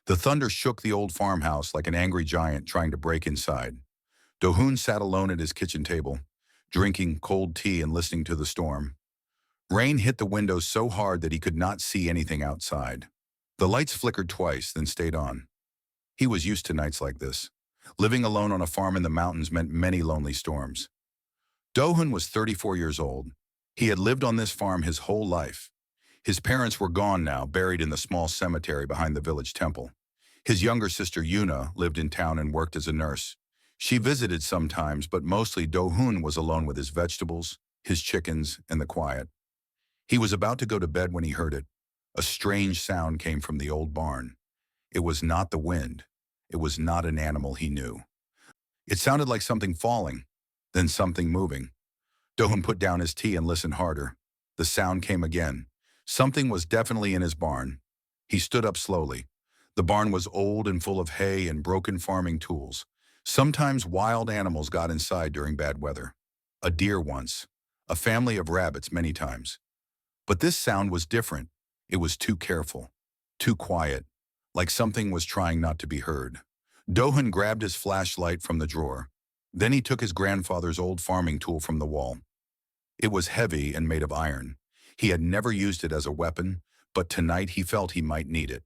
The thunder shook the old farmhouse like an angry giant trying to break inside. Do-hoon sat alone at his kitchen table, drinking cold tea and listening to the storm. Rain hit the windows so hard that he could not see anything outside. The lights flickered twice, then stayed on. He was used to nights like this. Living alone on a farm in the mountains meant many lonely storms. Do-hoon was 34 years old. He had lived on this farm his whole life. His parents were gone now, buried in the small cemetery behind the village temple. His younger sister Yuna lived in town and worked as a nurse. She visited sometimes, but mostly Do-hoon was alone with his vegetables, his chickens, and the quiet. He was about to go to bed when he heard it. A strange sound came from the old barn. It was not the wind. It was not an animal he knew. It sounded like something falling, then something moving. Do-hoon put down his tea and listened harder. The sound came again. Something was definitely in his barn. He stood up slowly. The barn was old and full of hay and broken farming tools. Sometimes wild animals got inside during bad weather. A deer once. A family of rabbits many times. But this sound was different. It was too careful, too quiet, like something was trying not to be heard. Do-hoon grabbed his flashlight from the drawer. Then he took his grandfather's old farming tool from the wall. It was heavy and made of iron. He had never used it as a weapon, but tonight he felt he might need it.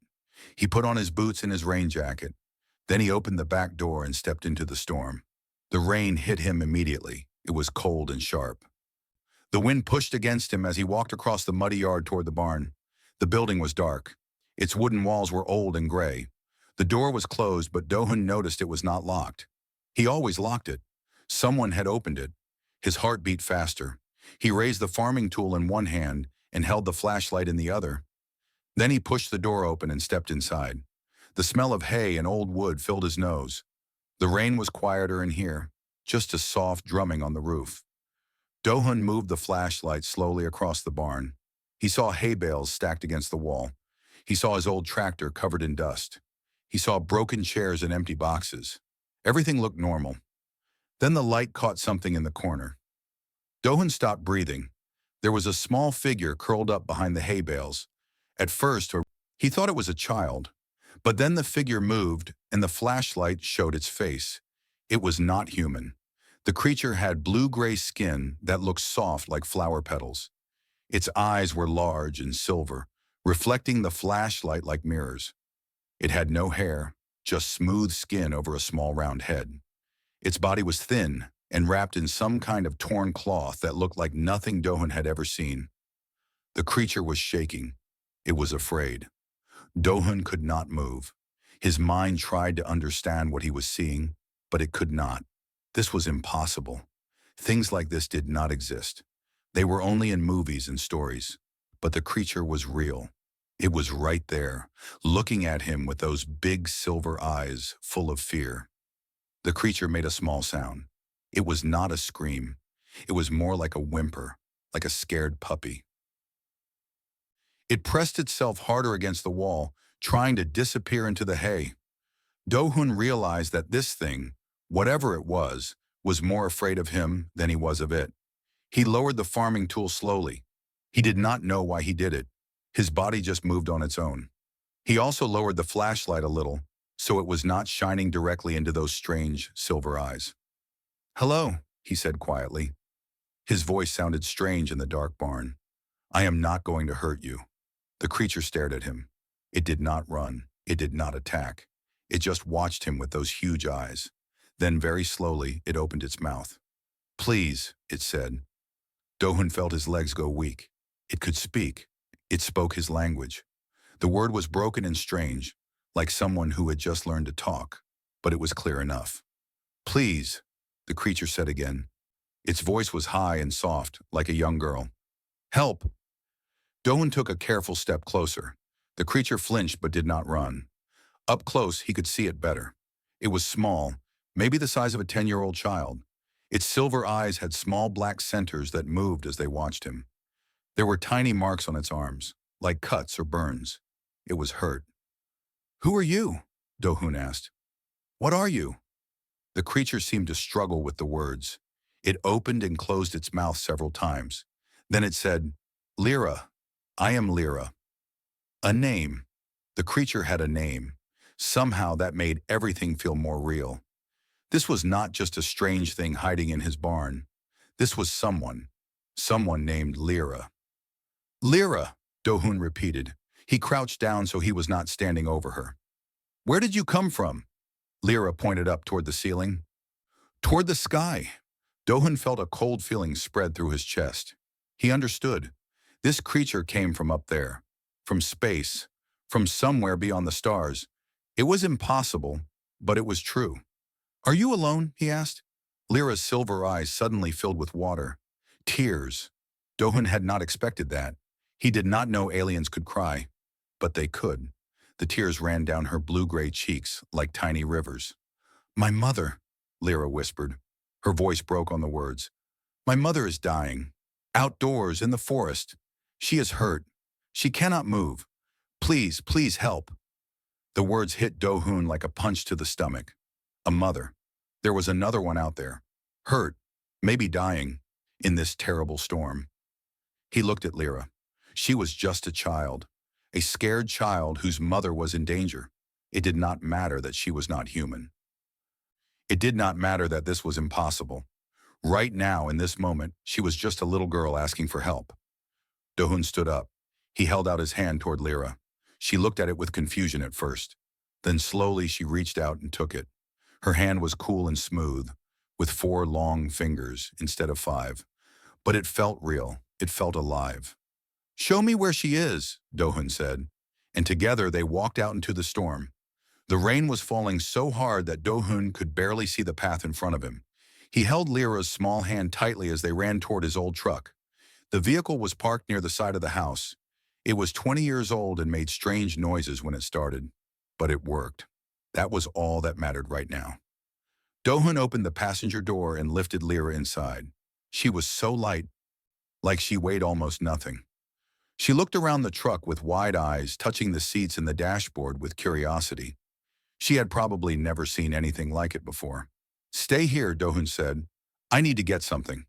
He put on his boots and his rain jacket. Then he opened the back door and stepped into the storm. The rain hit him immediately. It was cold and sharp. The wind pushed against him as he walked across the muddy yard toward the barn. The building was dark. Its wooden walls were old and gray. The door was closed, but Do-hoon noticed it was not locked. He always locked it. Someone had opened it. His heart beat faster. He raised the farming tool in one hand and held the flashlight in the other. Then he pushed the door open and stepped inside. The smell of hay and old wood filled his nose. The rain was quieter in here, just a soft drumming on the roof. Do-hoon moved the flashlight slowly across the barn. He saw hay bales stacked against the wall. He saw his old tractor covered in dust. He saw broken chairs and empty boxes. Everything looked normal. Then the light caught something in the corner. Do-hoon stopped breathing. There was a small figure curled up behind the hay bales. At first, he thought it was a child. But then the figure moved, and the flashlight showed its face. It was not human. The creature had blue-gray skin that looked soft like flower petals. Its eyes were large and silver, reflecting the flashlight like mirrors. It had no hair, just smooth skin over a small round head. Its body was thin and wrapped in some kind of torn cloth that looked like nothing Do-hoon had ever seen. The creature was shaking. It was afraid. Do-hoon could not move. His mind tried to understand what he was seeing, but it could not. This was impossible. Things like this did not exist. They were only in movies and stories. But the creature was real. It was right there, looking at him with those big silver eyes full of fear. The creature made a small sound. It was not a scream. It was more like a whimper, like a scared puppy. It pressed itself harder against the wall, trying to disappear into the hay. Do-hoon realized that this thing, whatever it was more afraid of him than he was of it. He lowered the farming tool slowly. He did not know why he did it. His body just moved on its own. He also lowered the flashlight a little, so it was not shining directly into those strange silver eyes. "Hello," he said quietly. His voice sounded strange in the dark barn. "I am not going to hurt you." The creature stared at him. It did not run. It did not attack. It just watched him with those huge eyes. Then very slowly, it opened its mouth. "Please," it said. Do-hoon felt his legs go weak. It could speak. It spoke his language. The word was broken and strange, like someone who had just learned to talk, but it was clear enough. "Please," the creature said again. Its voice was high and soft, like a young girl. "Help!" Do-hoon took a careful step closer. The creature flinched but did not run. Up close, he could see it better. It was small, maybe the size of a 10-year-old child. Its silver eyes had small black centers that moved as they watched him. There were tiny marks on its arms, like cuts or burns. It was hurt. "Who are you?" Do-hoon asked. "What are you?" The creature seemed to struggle with the words. It opened and closed its mouth several times. Then it said, "Lyra. I am Lyra." A name. The creature had a name. Somehow that made everything feel more real. This was not just a strange thing hiding in his barn. This was someone named Lyra. Lyra, Do-hoon repeated. He crouched down so he was not standing over her. Where did you come from? Lyra pointed up toward the ceiling. Toward the sky. Do-hoon felt a cold feeling spread through his chest. He understood. This creature came from up there, from space, from somewhere beyond the stars. It was impossible, but it was true. Are you alone? He asked. Lyra's silver eyes suddenly filled with water. Tears. Do-hoon had not expected that. He did not know aliens could cry, but they could. The tears ran down her blue-gray cheeks like tiny rivers. My mother, Lyra whispered. Her voice broke on the words. My mother is dying. Outdoors, in the forest. She is hurt. She cannot move. Please, please help. The words hit Do-hoon like a punch to the stomach. A mother. There was another one out there. Hurt, maybe dying, in this terrible storm. He looked at Lyra. She was just a child. A scared child whose mother was in danger. It did not matter that she was not human. It did not matter that this was impossible. Right now, in this moment, she was just a little girl asking for help. Do-hoon stood up. He held out his hand toward Lyra. She looked at it with confusion at first. Then slowly she reached out and took it. Her hand was cool and smooth, with 4 long fingers instead of 5. But it felt real. It felt alive. Show me where she is, Do-hoon said. And together they walked out into the storm. The rain was falling so hard that Do-hoon could barely see the path in front of him. He held Lyra's small hand tightly as they ran toward his old truck. The vehicle was parked near the side of the house. It was 20 years old and made strange noises when it started. But it worked. That was all that mattered right now. Do-hoon opened the passenger door and lifted Lyra inside. She was so light, like she weighed almost nothing. She looked around the truck with wide eyes, touching the seats and the dashboard with curiosity. She had probably never seen anything like it before. Stay here, Do-hoon said. I need to get something.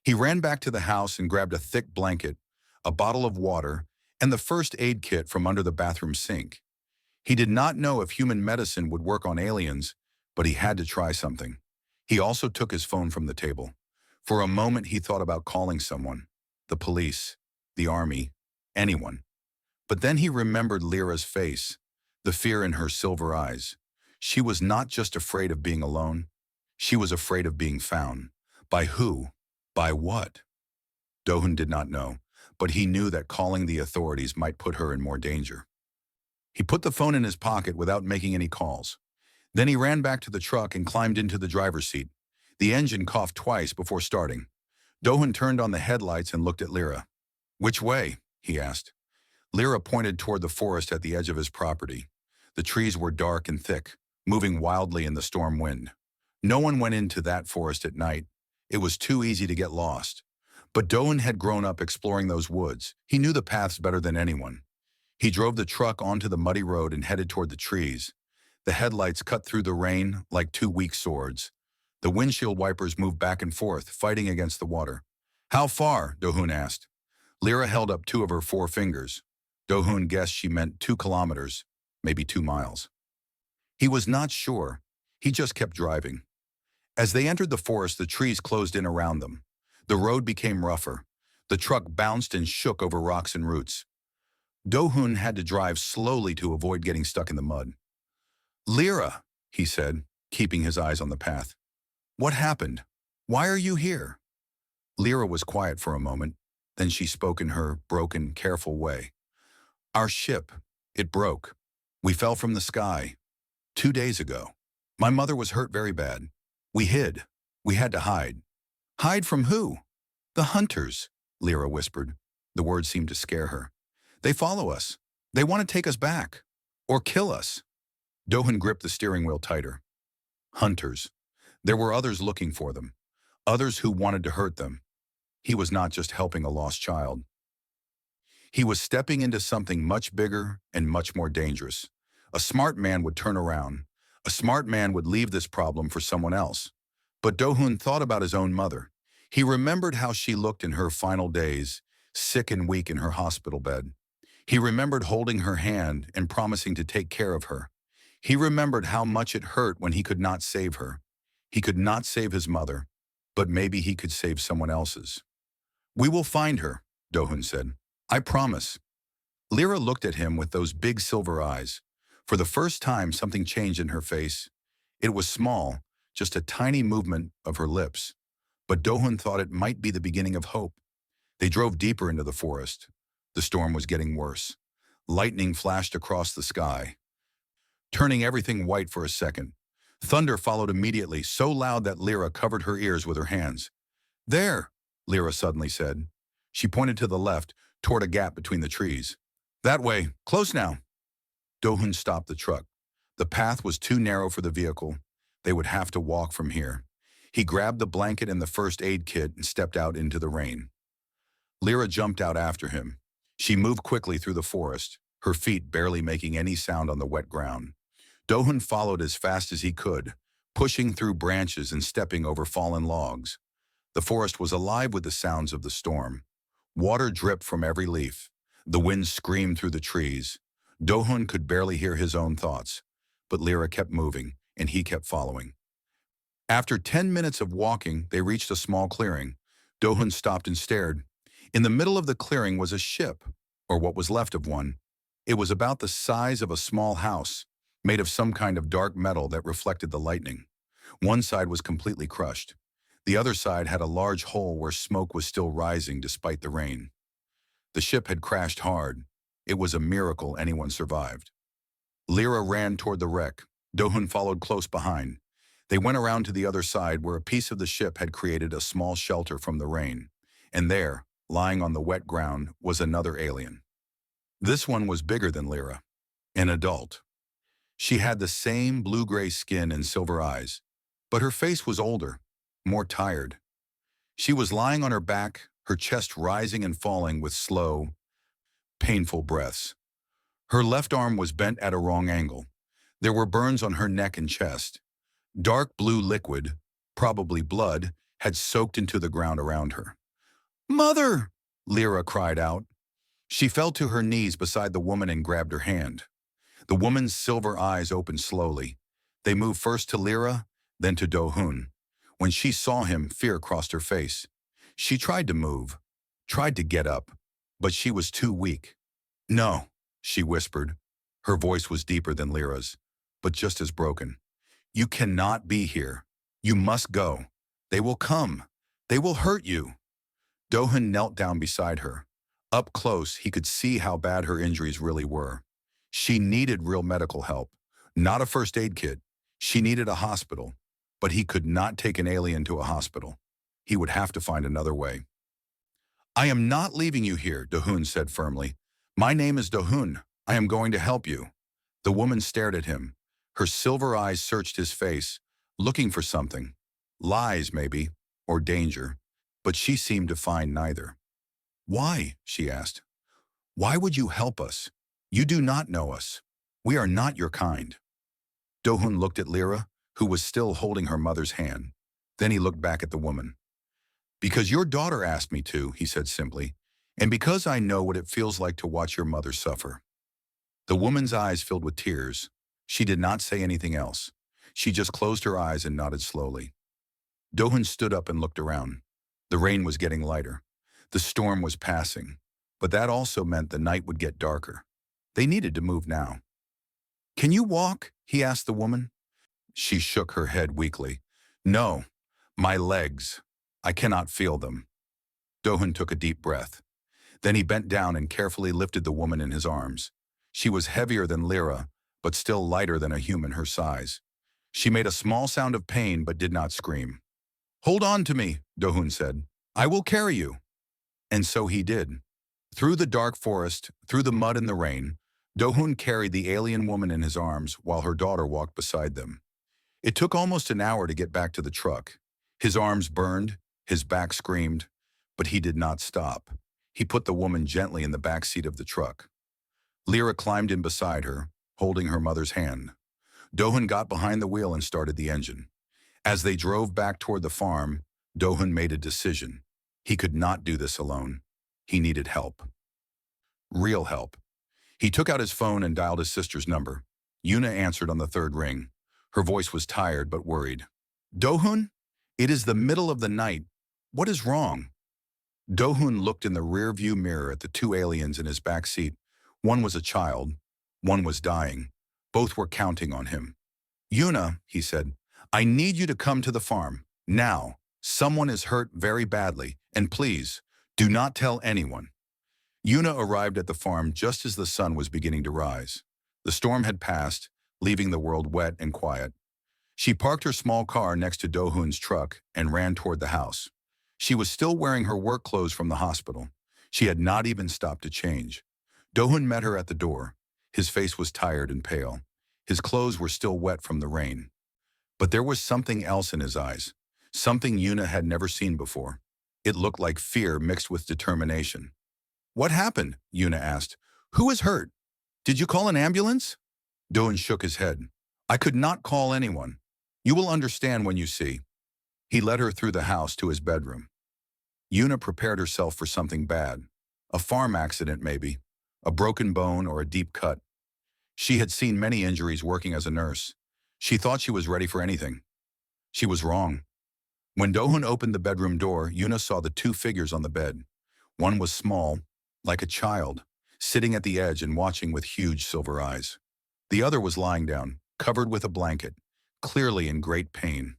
He ran back to the house and grabbed a thick blanket, a bottle of water, and the first aid kit from under the bathroom sink. He did not know if human medicine would work on aliens, but he had to try something. He also took his phone from the table. For a moment he thought about calling someone, the police, the army, anyone. But then he remembered Lyra's face, the fear in her silver eyes. She was not just afraid of being alone. She was afraid of being found. By who? By what? Do-hoon did not know, but he knew that calling the authorities might put her in more danger. He put the phone in his pocket without making any calls. Then he ran back to the truck and climbed into the driver's seat. The engine coughed twice before starting. Do-hoon turned on the headlights and looked at Lyra. Which way? He asked. Lyra pointed toward the forest at the edge of his property. The trees were dark and thick, moving wildly in the storm wind. No one went into that forest at night. It was too easy to get lost. But Do-hoon had grown up exploring those woods. He knew the paths better than anyone. He drove the truck onto the muddy road and headed toward the trees. The headlights cut through the rain like 2 weak swords. The windshield wipers moved back and forth, fighting against the water. How far? Do-hoon asked. Lyra held up 2 of her 4 fingers. Do-hoon guessed she meant 2 kilometers, maybe 2 miles. He was not sure. He just kept driving. As they entered the forest, the trees closed in around them. The road became rougher. The truck bounced and shook over rocks and roots. Do-hoon had to drive slowly to avoid getting stuck in the mud. Lyra, he said, keeping his eyes on the path. What happened? Why are you here? Lyra was quiet for a moment. Then she spoke in her broken, careful way. Our ship, it broke. We fell from the sky 2 days ago. My mother was hurt very bad. We hid. We had to hide. Hide from who? The hunters, Lyra whispered. The words seemed to scare her. They follow us. They want to take us back. Or kill us. Do-hoon gripped the steering wheel tighter. Hunters. There were others looking for them. Others who wanted to hurt them. He was not just helping a lost child. He was stepping into something much bigger and much more dangerous. A smart man would turn around. A smart man would leave this problem for someone else. But Do-hoon thought about his own mother. He remembered how she looked in her final days, sick and weak in her hospital bed. He remembered holding her hand and promising to take care of her. He remembered how much it hurt when he could not save her. He could not save his mother, but maybe he could save someone else's. "We will find her," Do-hun said. "I promise." Lyra looked at him with those big silver eyes. For the first time, something changed in her face. It was small, just a tiny movement of her lips. But Do-hun thought it might be the beginning of hope. They drove deeper into the forest. The storm was getting worse. Lightning flashed across the sky, turning everything white for a second. Thunder followed immediately, so loud that Lyra covered her ears with her hands. "There," Lyra suddenly said. She pointed to the left, toward a gap between the trees. "That way, close now." Do-hun stopped the truck. The path was too narrow for the vehicle. They would have to walk from here. He grabbed the blanket and the first aid kit and stepped out into the rain. Lyra jumped out after him. She moved quickly through the forest, her feet barely making any sound on the wet ground. Do-hun followed as fast as he could, pushing through branches and stepping over fallen logs. The forest was alive with the sounds of the storm. Water dripped from every leaf. The wind screamed through the trees. Do-hun could barely hear his own thoughts, but Lyra kept moving, and he kept following. After 10 minutes of walking, they reached a small clearing. Do-hun stopped and stared. In the middle of the clearing was a ship, or what was left of one. It was about the size of a small house, made of some kind of dark metal that reflected the lightning. One side was completely crushed. The other side had a large hole where smoke was still rising despite the rain. The ship had crashed hard. It was a miracle anyone survived. Lyra ran toward the wreck. Do-hun followed close behind. They went around to the other side where a piece of the ship had created a small shelter from the rain. And there, lying on the wet ground, was another alien. This one was bigger than Lyra, an adult. She had the same blue-gray skin and silver eyes, but her face was older, more tired. She was lying on her back, her chest rising and falling with slow, painful breaths. Her left arm was bent at a wrong angle. There were burns on her neck and chest. Dark blue liquid, probably blood, had soaked into the ground around her. "Mother!" Lyra cried out. She fell to her knees beside the woman and grabbed her hand. The woman's silver eyes opened slowly. They moved first to Lyra, then to Do-hun. When she saw him, fear crossed her face. She tried to move, tried to get up, but she was too weak. "No," she whispered. Her voice was deeper than Lyra's, but just as broken. "You cannot be here. You must go. They will come. They will hurt you." Do-hun knelt down beside her. Up close, he could see how bad her injuries really were. She needed real medical help, not a first aid kit. She needed a hospital, but he could not take an alien to a hospital. He would have to find another way. "I am not leaving you here," Do-hun said firmly. "My name is Do-hun. I am going to help you." The woman stared at him. Her silver eyes searched his face, looking for something. Lies, maybe, or danger, but she seemed to find neither. "Why?" she asked. "Why would you help us? You do not know us. We are not your kind." Do-hun looked at Lyra, who was still holding her mother's hand. Then he looked back at the woman. "Because your daughter asked me to," he said simply, "and because I know what it feels like to watch your mother suffer." The woman's eyes filled with tears. She did not say anything else. She just closed her eyes and nodded slowly. Do-hun stood up and looked around. The rain was getting lighter. The storm was passing, but that also meant the night would get darker. They needed to move now. "Can you walk?" he asked the woman. She shook her head weakly. "No, my legs. I cannot feel them." Do-hun took a deep breath. Then he bent down and carefully lifted the woman in his arms. She was heavier than Lyra, but still lighter than a human her size. She made a small sound of pain but did not scream. "Hold on to me," Do-hun said. "I will carry you." And so he did. Through the dark forest, through the mud and the rain, Do-hun carried the alien woman in his arms while her daughter walked beside them. It took almost an hour to get back to the truck. His arms burned, his back screamed, but he did not stop. He put the woman gently in the back seat of the truck. Lyra climbed in beside her, holding her mother's hand. Do-hun got behind the wheel and started the engine. As they drove back toward the farm, Do-hun made a decision. He could not do this alone. He needed help. Real help. He took out his phone and dialed his sister's number. Yuna answered on the third ring. Her voice was tired but worried. Dohun? It is the middle of the night. What is wrong? Dohun looked in the rear-view mirror at the two aliens in his back seat. One was a child. One was dying. Both were counting on him. Yuna, he said, I need you to come to the farm. Now. Someone is hurt very badly, and please, do not tell anyone. Yuna arrived at the farm just as the sun was beginning to rise. The storm had passed, leaving the world wet and quiet. She parked her small car next to Dohun's truck and ran toward the house. She was still wearing her work clothes from the hospital. She had not even stopped to change. Dohun met her at the door. His face was tired and pale. His clothes were still wet from the rain. But there was something else in his eyes, something Yuna had never seen before. It looked like fear mixed with determination. What happened? Yuna asked. Who is hurt? Did you call an ambulance? Dohun shook his head. I could not call anyone. You will understand when you see. He led her through the house to his bedroom. Yuna prepared herself for something bad. A farm accident, maybe. A broken bone or a deep cut. She had seen many injuries working as a nurse. She thought she was ready for anything. She was wrong. When Dohun opened the bedroom door, Yuna saw the two figures on the bed. One was small, like a child, sitting at the edge and watching with huge silver eyes. The other was lying down, covered with a blanket, clearly in great pain.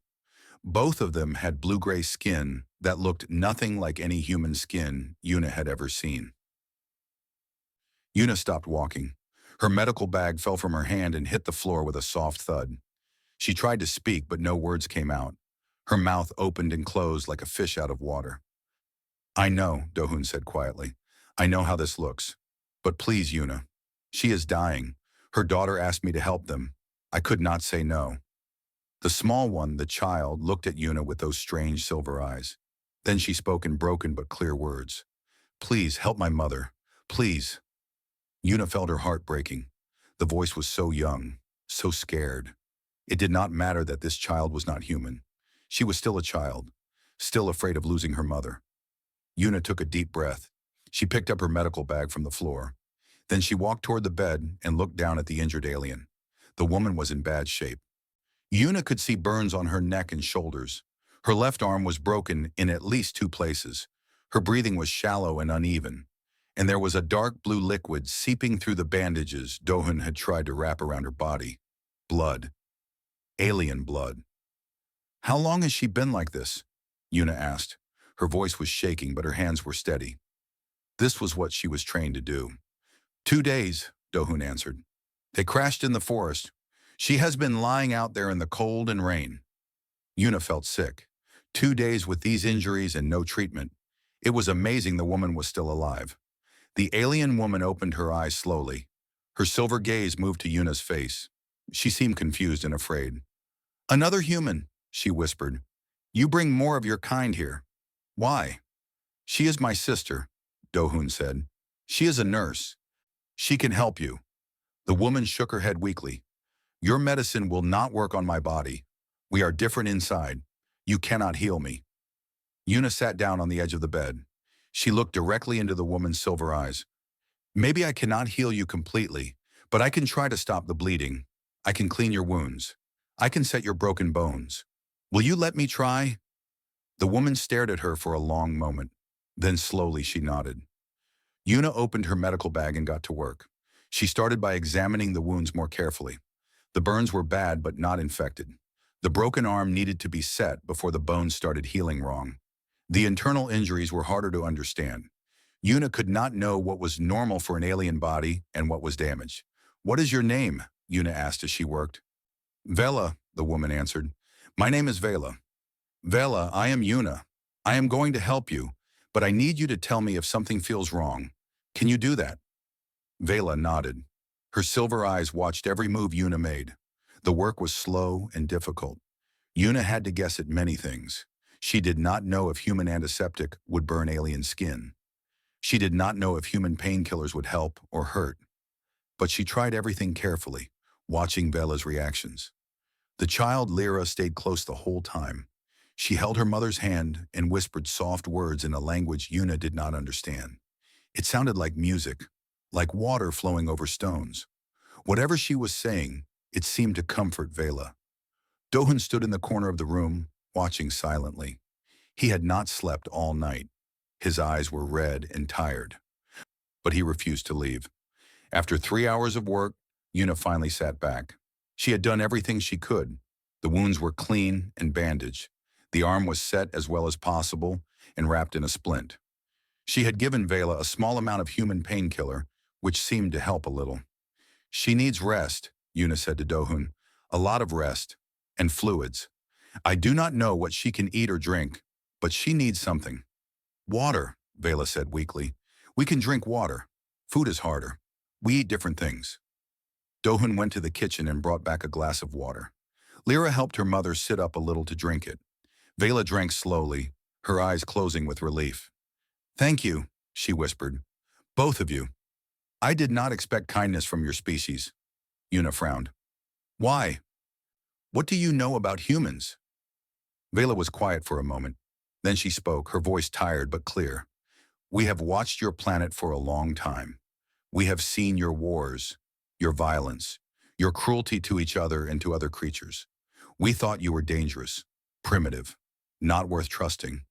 Both of them had blue-gray skin that looked nothing like any human skin Yuna had ever seen. Yuna stopped walking. Her medical bag fell from her hand and hit the floor with a soft thud. She tried to speak, but no words came out. Her mouth opened and closed like a fish out of water. I know, Dohun said quietly. I know how this looks. But please, Yuna. She is dying. Her daughter asked me to help them. I could not say no. The small one, the child, looked at Yuna with those strange silver eyes. Then she spoke in broken but clear words. Please, help my mother. Please. Yuna felt her heart breaking. The voice was so young, so scared. It did not matter that this child was not human. She was still a child, still afraid of losing her mother. Yuna took a deep breath. She picked up her medical bag from the floor. Then she walked toward the bed and looked down at the injured alien. The woman was in bad shape. Yuna could see burns on her neck and shoulders. Her left arm was broken in at least 2 places. Her breathing was shallow and uneven. And there was a dark blue liquid seeping through the bandages Dohun had tried to wrap around her body. Blood. Alien blood. How long has she been like this? Yuna asked. Her voice was shaking, but her hands were steady. This was what she was trained to do. 2 days, Dohun answered. They crashed in the forest. She has been lying out there in the cold and rain. Yuna felt sick. 2 days with these injuries and no treatment. It was amazing the woman was still alive. The alien woman opened her eyes slowly. Her silver gaze moved to Yuna's face. She seemed confused and afraid. Another human, she whispered. You bring more of your kind here. Why? She is my sister, Dohun said. She is a nurse. She can help you. The woman shook her head weakly. Your medicine will not work on my body. We are different inside. You cannot heal me. Yuna sat down on the edge of the bed. She looked directly into the woman's silver eyes. Maybe I cannot heal you completely, but I can try to stop the bleeding. I can clean your wounds. I can set your broken bones. Will you let me try? The woman stared at her for a long moment. Then slowly she nodded. Yuna opened her medical bag and got to work. She started by examining the wounds more carefully. The burns were bad but not infected. The broken arm needed to be set before the bones started healing wrong. The internal injuries were harder to understand. Yuna could not know what was normal for an alien body and what was damaged. What is your name? Yuna asked as she worked. Vela, the woman answered. My name is Vela. Vela, I am Yuna. I am going to help you, but I need you to tell me if something feels wrong. Can you do that? Vela nodded. Her silver eyes watched every move Yuna made. The work was slow and difficult. Yuna had to guess at many things. She did not know if human antiseptic would burn alien skin. She did not know if human painkillers would help or hurt. But she tried everything carefully, watching Vela's reactions. The child Lyra stayed close the whole time. She held her mother's hand and whispered soft words in a language Yuna did not understand. It sounded like music, like water flowing over stones. Whatever she was saying, It seemed to comfort Vela. Dohun stood in the corner of the room, watching silently. He had not slept all night. His eyes were red and tired, but he refused to leave. After 3 hours of work, Yuna finally sat back. She had done everything she could. The wounds were clean and bandaged. The arm was set as well as possible and wrapped in a splint. She had given Vela a small amount of human painkiller, which seemed to help a little. She needs rest, Yuna said to Dohun. A lot of rest. And fluids. I do not know what she can eat or drink, but she needs something. Water, Vela said weakly. We can drink water. Food is harder. We eat different things. Dohun went to the kitchen and brought back a glass of water. Lyra helped her mother sit up a little to drink it. Vela drank slowly, her eyes closing with relief. Thank you, she whispered. Both of you. I did not expect kindness from your species. Yuna frowned. Why? What do you know about humans? Vela was quiet for a moment. Then she spoke, her voice tired but clear. We have watched your planet for a long time. We have seen your wars, your violence, your cruelty to each other and to other creatures. We thought you were dangerous, primitive, not worth trusting.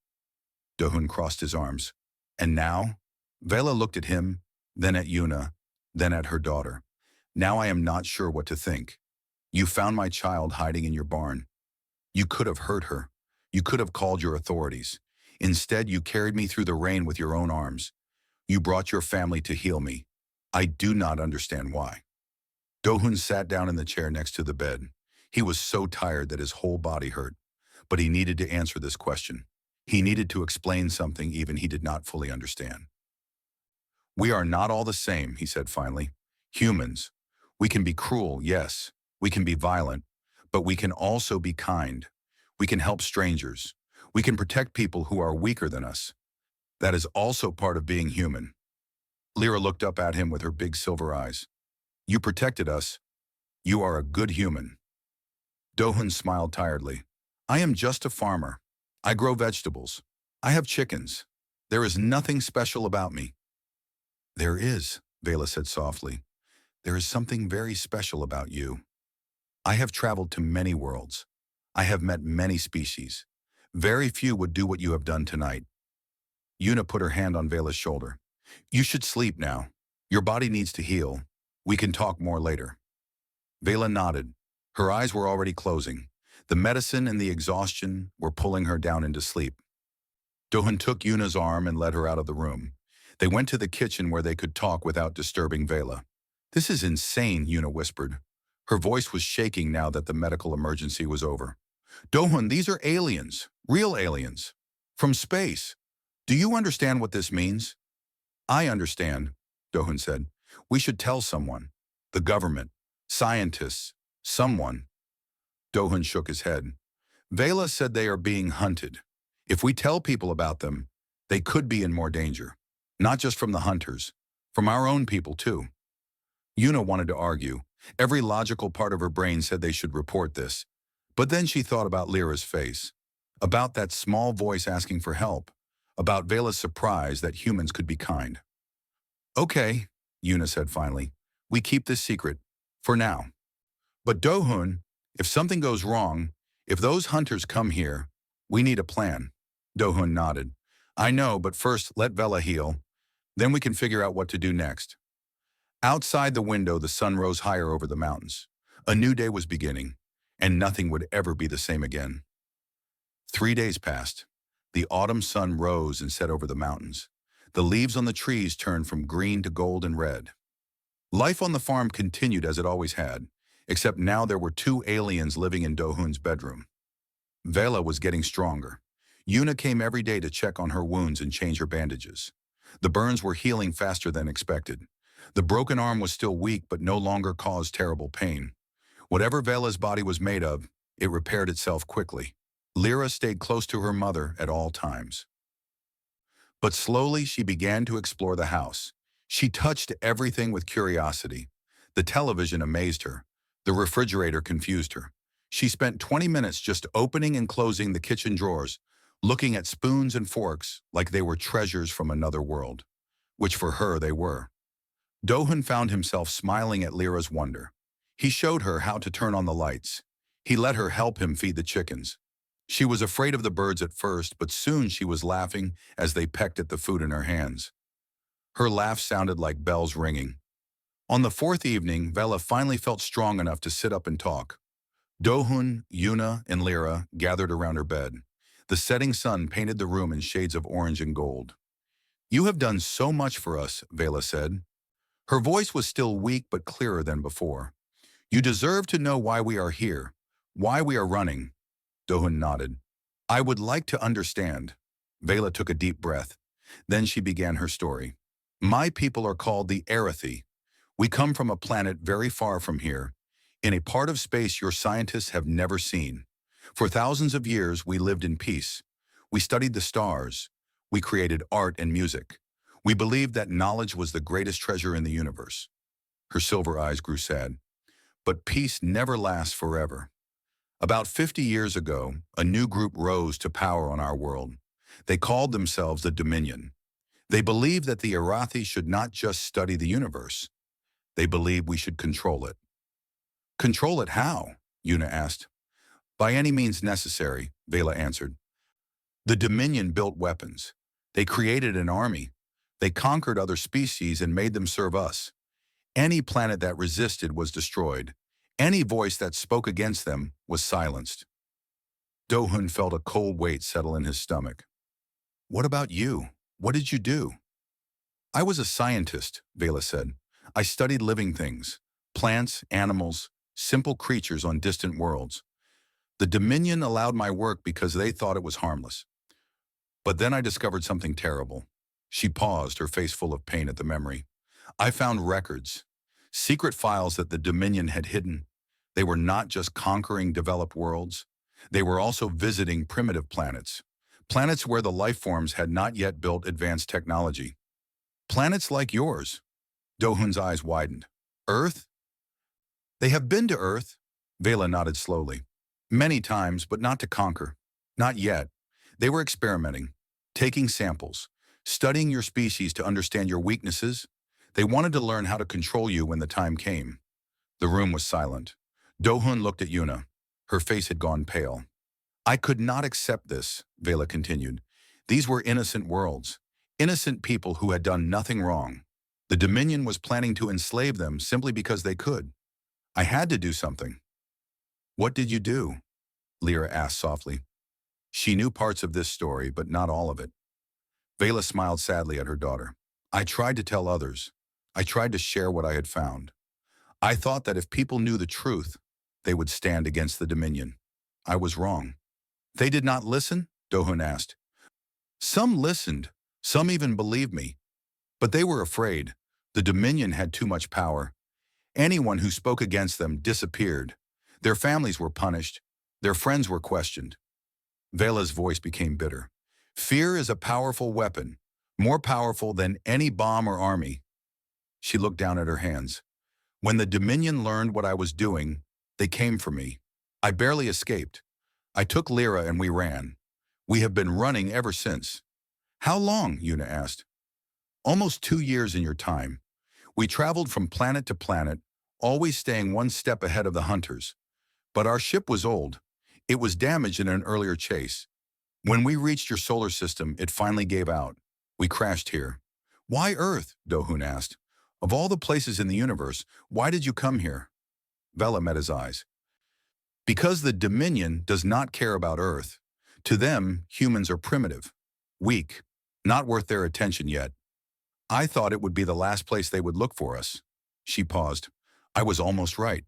Dohun crossed his arms. And now? Vela looked at him, then at Yuna, then at her daughter. Now I am not sure what to think. You found my child hiding in your barn. You could have hurt her. You could have called your authorities. Instead, you carried me through the rain with your own arms. You brought your family to heal me. I do not understand why. Dohun sat down in the chair next to the bed. He was so tired that his whole body hurt. But he needed to answer this question. He needed to explain something even he did not fully understand. We are not all the same, he said finally. Humans. We can be cruel, yes. We can be violent. But we can also be kind. We can help strangers. We can protect people who are weaker than us. That is also part of being human. Lyra looked up at him with her big silver eyes. You protected us. You are a good human. Dohun smiled tiredly. I am just a farmer. I grow vegetables. I have chickens. There is nothing special about me. There is, Vela said softly. There is something very special about you. I have traveled to many worlds. I have met many species. Very few would do what you have done tonight. Yuna put her hand on Vela's shoulder. You should sleep now. Your body needs to heal. We can talk more later. Vela nodded. Her eyes were already closing. The medicine and the exhaustion were pulling her down into sleep. Dohun took Yuna's arm and led her out of the room. They went to the kitchen where they could talk without disturbing Vela. This is insane, Yuna whispered. Her voice was shaking now that the medical emergency was over. Dohun, these are aliens, real aliens, from space. Do you understand what this means? I understand, Dohun said. We should tell someone. The government, scientists, someone. Dohun shook his head. Vela said they are being hunted. If we tell people about them, they could be in more danger. Not just from the hunters, from our own people too. Yuna wanted to argue. Every logical part of her brain said they should report this. But then she thought about Lyra's face, about that small voice asking for help, about Vela's surprise that humans could be kind. Okay, Yuna said finally. We keep this secret, for now. But Dohun, if something goes wrong, if those hunters come here, we need a plan. Dohun nodded. I know, but first let Vela heal. Then we can figure out what to do next. Outside the window, the sun rose higher over the mountains. A new day was beginning, and nothing would ever be the same again. 3 days passed. The autumn sun rose and set over the mountains. The leaves on the trees turned from green to gold and red. Life on the farm continued as it always had, except now there were 2 aliens living in Dohun's bedroom. Vela was getting stronger. Yuna came every day to check on her wounds and change her bandages. The burns were healing faster than expected. The broken arm was still weak but no longer caused terrible pain. Whatever Vela's body was made of, it repaired itself quickly. Lyra stayed close to her mother at all times. But slowly she began to explore the house. She touched everything with curiosity. The television amazed her. The refrigerator confused her. She spent 20 minutes just opening and closing the kitchen drawers, looking at spoons and forks like they were treasures from another world, which for her they were. Dohun found himself smiling at Lyra's wonder. He showed her how to turn on the lights. He let her help him feed the chickens. She was afraid of the birds at first, but soon she was laughing as they pecked at the food in her hands. Her laugh sounded like bells ringing. On the fourth evening, Vela finally felt strong enough to sit up and talk. Dohun, Yuna, and Lyra gathered around her bed. The setting sun painted the room in shades of orange and gold. "You have done so much for us," Vela said. Her voice was still weak but clearer than before. "You deserve to know why we are here, why we are running." Dohun nodded. "I would like to understand." Vela took a deep breath. Then she began her story. "My people are called the Arathi. We come from a planet very far from here, in a part of space your scientists have never seen. For thousands of years, we lived in peace. We studied the stars. We created art and music. We believed that knowledge was the greatest treasure in the universe." Her silver eyes grew sad. "But peace never lasts forever. About 50 years ago, a new group rose to power on our world. They called themselves the Dominion. They believed that the Arathi should not just study the universe. They believed we should control it." "Control it how?" Yuna asked. "By any means necessary," Vela answered. "The Dominion built weapons. They created an army. They conquered other species and made them serve us. Any planet that resisted was destroyed. Any voice that spoke against them was silenced." Dohun felt a cold weight settle in his stomach. "What about you? What did you do?" "I was a scientist," Vela said. "I studied living things, plants, animals, simple creatures on distant worlds. The Dominion allowed my work because they thought it was harmless. But then I discovered something terrible." She paused, her face full of pain at the memory. "I found records, secret files that the Dominion had hidden. They were not just conquering developed worlds. They were also visiting primitive planets, planets where the life forms had not yet built advanced technology. Planets like yours." Dohun's eyes widened. "Earth?" "They have been to Earth," Vela nodded slowly. "Many times, but not to conquer. Not yet. They were experimenting, taking samples, studying your species to understand your weaknesses. They wanted to learn how to control you when the time came." The room was silent. Dohun looked at Yuna. Her face had gone pale. "I could not accept this," Vela continued. "These were innocent worlds, innocent people who had done nothing wrong. The Dominion was planning to enslave them simply because they could. I had to do something." "What did you do?" Lyra asked softly. She knew parts of this story, but not all of it. Vela smiled sadly at her daughter. "I tried to tell others. I tried to share what I had found. I thought that if people knew the truth, they would stand against the Dominion. I was wrong." "They did not listen?" Dohun asked. "Some listened. Some even believed me. But they were afraid. The Dominion had too much power. Anyone who spoke against them disappeared. Their families were punished. Their friends were questioned." Vela's voice became bitter. "Fear is a powerful weapon, more powerful than any bomb or army." She looked down at her hands. "When the Dominion learned what I was doing, they came for me. I barely escaped. I took Lyra and we ran. We have been running ever since." "How long?" Yuna asked. "Almost 2 years in your time. We traveled from planet to planet, always staying one step ahead of the hunters. But our ship was old. It was damaged in an earlier chase. When we reached your solar system, it finally gave out. We crashed here." "Why Earth?" Dohun asked. "Of all the places in the universe, why did you come here?" Vela met his eyes. "Because the Dominion does not care about Earth. To them, humans are primitive, weak, not worth their attention yet. I thought it would be the last place they would look for us." She paused. "I was almost right."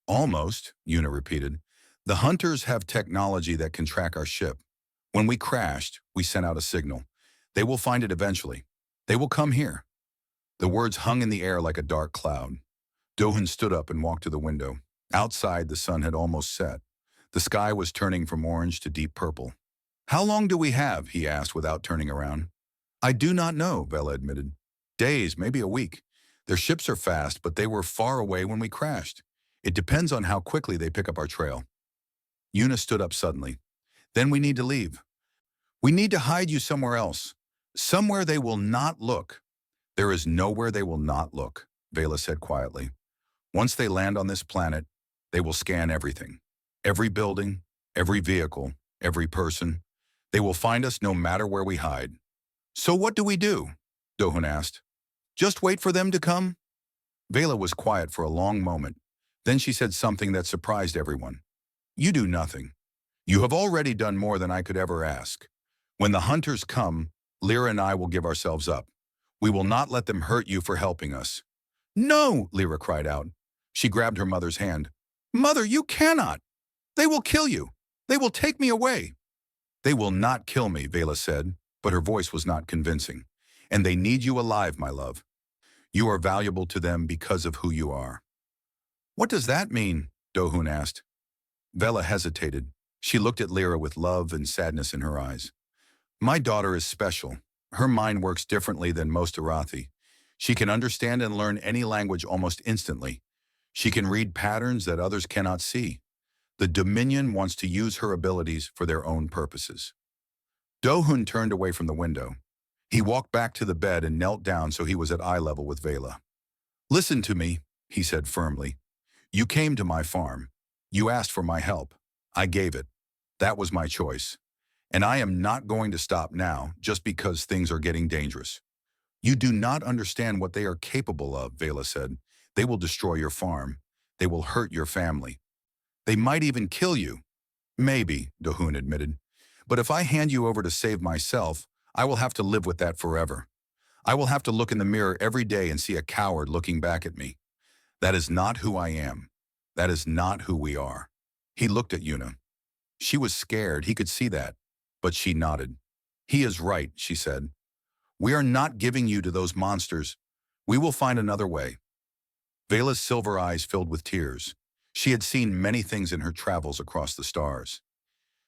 "Almost," Yuna repeated. "The hunters have technology that can track our ship. When we crashed, we sent out a signal. They will find it eventually. They will come here." The words hung in the air like a dark cloud. Dohun stood up and walked to the window. Outside, the sun had almost set. The sky was turning from orange to deep purple. "How long do we have?" he asked without turning around. "I do not know," Vela admitted. "Days, maybe a week. Their ships are fast, but they were far away when we crashed. It depends on how quickly they pick up our trail." Yuna stood up suddenly. "Then we need to leave. We need to hide you somewhere else. Somewhere they will not look." "There is nowhere they will not look," Vela said quietly. Once they land on this planet, they will scan everything. Every building, every vehicle, every person. They will find us no matter where we hide. So what do we do? Do-hun asked. Just wait for them to come? Vela was quiet for a long moment. Then she said something that surprised everyone. You do nothing. You have already done more than I could ever ask. When the hunters come, Lyra and I will give ourselves up. We will not let them hurt you for helping us. No, Lyra cried out. She grabbed her mother's hand. Mother, you cannot. They will kill you. They will take me away. They will not kill me, Vela said, but her voice was not convincing. And they need you alive, my love. You are valuable to them because of who you are. What does that mean? Do-hun asked. Vela hesitated. She looked at Lyra with love and sadness in her eyes. My daughter is special. Her mind works differently than most Arathi. She can understand and learn any language almost instantly. She can read patterns that others cannot see. The Dominion wants to use her abilities for their own purposes. Do-hun turned away from the window. He walked back to the bed and knelt down so he was at eye level with Vela. Listen to me, he said firmly. You came to my farm. You asked for my help. I gave it. That was my choice. And I am not going to stop now just because things are getting dangerous. You do not understand what they are capable of, Vela said. They will destroy your farm. They will hurt your family. They might even kill you. Maybe, Do-hun admitted. But if I hand you over to save myself, I will have to live with that forever. I will have to look in the mirror every day and see a coward looking back at me. That is not who I am. That is not who we are. He looked at Yuna. She was scared, he could see that. But she nodded. He is right, she said. We are not giving you to those monsters. We will find another way. Vela's silver eyes filled with tears. She had seen many things in her travels across the stars.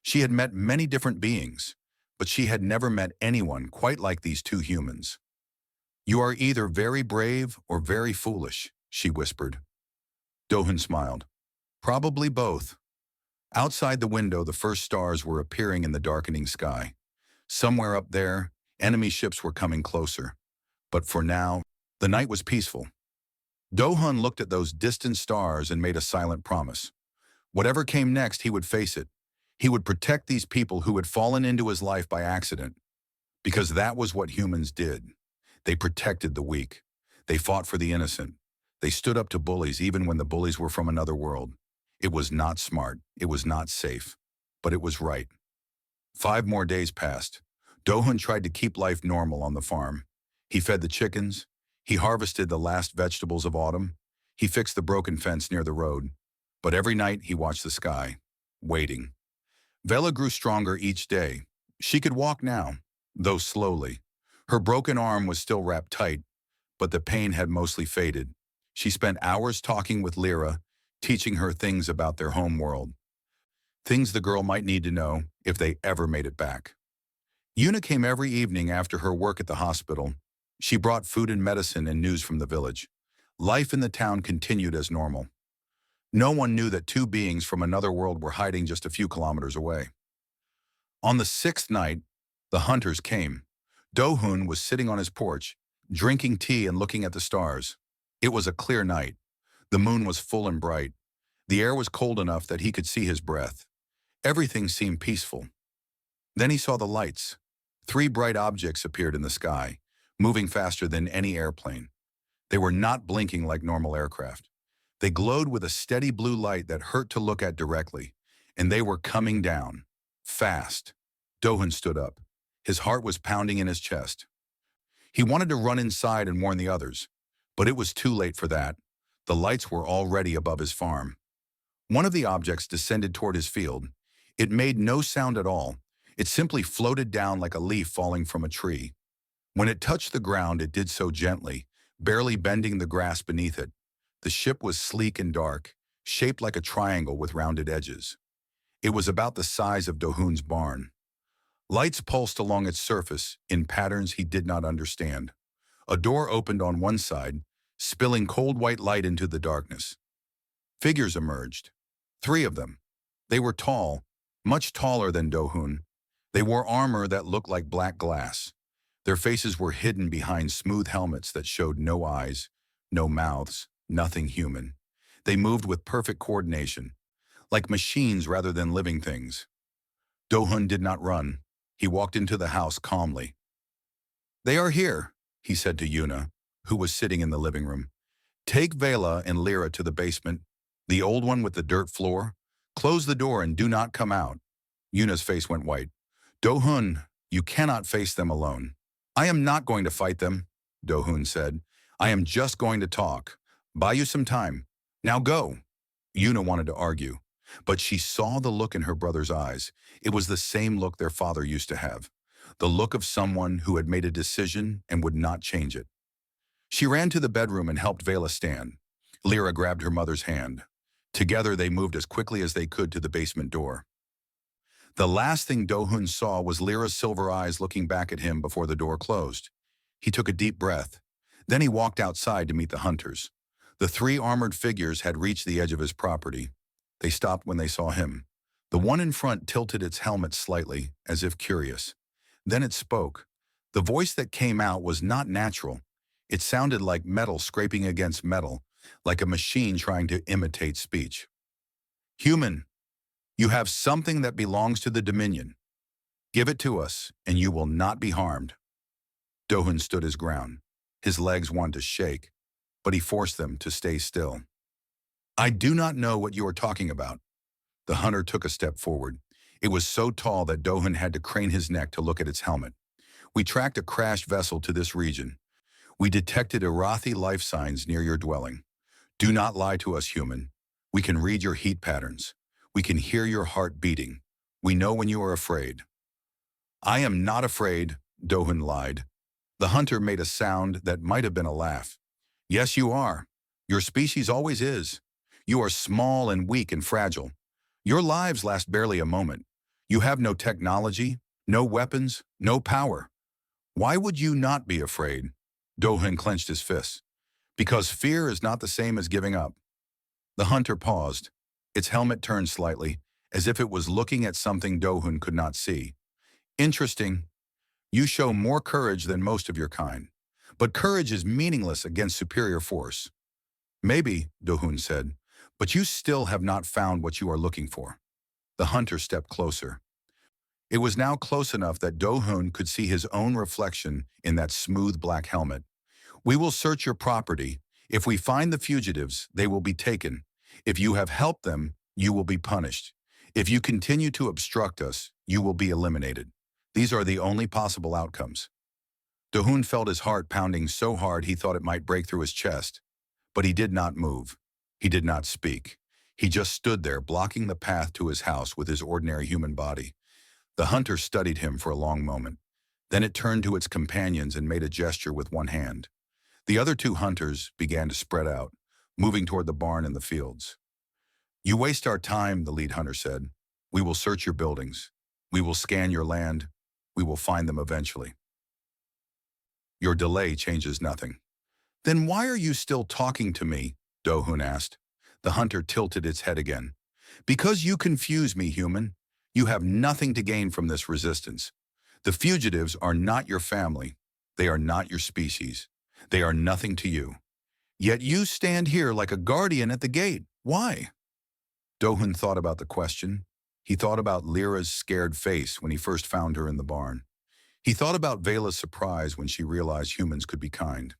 She had met many different beings, but she had never met anyone quite like these two humans. You are either very brave or very foolish, she whispered. Do-hun smiled. Probably both. Outside the window, the first stars were appearing in the darkening sky. Somewhere up there, enemy ships were coming closer. But for now, the night was peaceful. Do-hun looked at those distant stars and made a silent promise. Whatever came next, he would face it. He would protect these people who had fallen into his life by accident. Because that was what humans did. They protected the weak. They fought for the innocent. They stood up to bullies even when the bullies were from another world. It was not smart. It was not safe. But it was right. 5 more days passed. Do-hun tried to keep life normal on the farm. He fed the chickens. He harvested the last vegetables of autumn. He fixed the broken fence near the road. But every night he watched the sky, waiting. Vela grew stronger each day. She could walk now, though slowly. Her broken arm was still wrapped tight, but the pain had mostly faded. She spent hours talking with Lyra, teaching her things about their home world. Things the girl might need to know if they ever made it back. Yuna came every evening after her work at the hospital. She brought food and medicine and news from the village. Life in the town continued as normal. No one knew that 2 beings from another world were hiding just a few kilometers away. On the 6th night, the hunters came. Do-hun was sitting on his porch, drinking tea and looking at the stars. It was a clear night. The moon was full and bright. The air was cold enough that he could see his breath. Everything seemed peaceful. Then he saw the lights. 3 bright objects appeared in the sky, moving faster than any airplane. They were not blinking like normal aircraft. They glowed with a steady blue light that hurt to look at directly, and they were coming down, fast. Do-hun stood up. His heart was pounding in his chest. He wanted to run inside and warn the others, but it was too late for that. The lights were already above his farm. One of the objects descended toward his field. It made no sound at all. It simply floated down like a leaf falling from a tree. When it touched the ground, it did so gently, barely bending the grass beneath it. The ship was sleek and dark, shaped like a triangle with rounded edges. It was about the size of Do-hun's barn. Lights pulsed along its surface in patterns he did not understand. A door opened on one side, spilling cold white light into the darkness. Figures emerged. 3 of them. They were tall, much taller than Do-hun. They wore armor that looked like black glass. Their faces were hidden behind smooth helmets that showed no eyes, no mouths, nothing human. They moved with perfect coordination, like machines rather than living things. Do-hun did not run. He walked into the house calmly. "They are here," he said to Yuna, who was sitting in the living room. "Take Vela and Lyra to the basement, the old one with the dirt floor. Close the door and do not come out." Yuna's face went white. "Do-hun, you cannot face them alone." "I am not going to fight them," Do-hun said. "I am just going to talk. Buy you some time. Now go." Yuna wanted to argue, but she saw the look in her brother's eyes. It was the same look their father used to have, the look of someone who had made a decision and would not change it. She ran to the bedroom and helped Vela stand. Lyra grabbed her mother's hand. Together they moved as quickly as they could to the basement door. The last thing Do-hun saw was Lyra's silver eyes looking back at him before the door closed. He took a deep breath. Then he walked outside to meet the hunters. The three armored figures had reached the edge of his property. They stopped when they saw him. The one in front tilted its helmet slightly, as if curious. Then it spoke. The voice that came out was not natural. It sounded like metal scraping against metal, like a machine trying to imitate speech. "Human, you have something that belongs to the Dominion. Give it to us, and you will not be harmed." Do-hun stood his ground. His legs wanted to shake, but he forced them to stay still. "I do not know what you are talking about." The hunter took a step forward. It was so tall that Do-hun had to crane his neck to look at its helmet. "We tracked a crashed vessel to this region. We detected Arathi life signs near your dwelling. Do not lie to us, human. We can read your heat patterns. We can hear your heart beating. We know when you are afraid." "I am not afraid," Do-hun lied. The hunter made a sound that might have been a laugh. "Yes, you are. Your species always is. You are small and weak and fragile. Your lives last barely a moment. You have no technology, no weapons, no power. Why would you not be afraid?" Do-hun clenched his fists. "Because fear is not the same as giving up." The hunter paused. Its helmet turned slightly, as if it was looking at something Do-hun could not see. "Interesting. You show more courage than most of your kind. But courage is meaningless against superior force." "Maybe," Do-hun said, "but you still have not found what you are looking for." The hunter stepped closer. It was now close enough that Do-hun could see his own reflection in that smooth black helmet. "We will search your property. If we find the fugitives, they will be taken. If you have helped them, you will be punished. If you continue to obstruct us, you will be eliminated. These are the only possible outcomes." Do-hun felt his heart pounding so hard he thought it might break through his chest. But he did not move. He did not speak. He just stood there, blocking the path to his house with his ordinary human body. The hunter studied him for a long moment. Then it turned to its companions and made a gesture with one hand. The other two hunters began to spread out, moving toward the barn and the fields. "You waste our time," the lead hunter said. "We will search your buildings. We will scan your land. We will find them eventually. Your delay changes nothing." "Then why are you still talking to me?" Do-hun asked. The hunter tilted its head again. "Because you confuse me, human. You have nothing to gain from this resistance. The fugitives are not your family. They are not your species. They are nothing to you. Yet you stand here like a guardian at the gate. Why?" Do-hun thought about the question. He thought about Lyra's scared face when he first found her in the barn. He thought about Vela's surprise when she realized humans could be kind.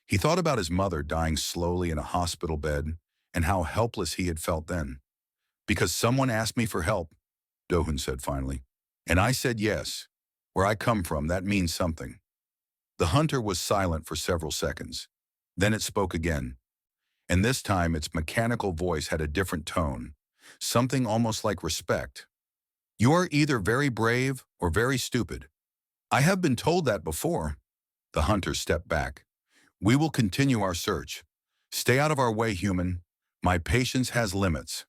He thought about his mother dying slowly in a hospital bed and how helpless he had felt then. "Because someone asked me for help," Do-hun said finally. "And I said yes. Where I come from, that means something." The hunter was silent for several seconds. Then it spoke again. And this time its mechanical voice had a different tone, something almost like respect. "You are either very brave or very stupid. I have been told that before." The hunter stepped back. "We will continue our search. Stay out of our way, human. My patience has limits."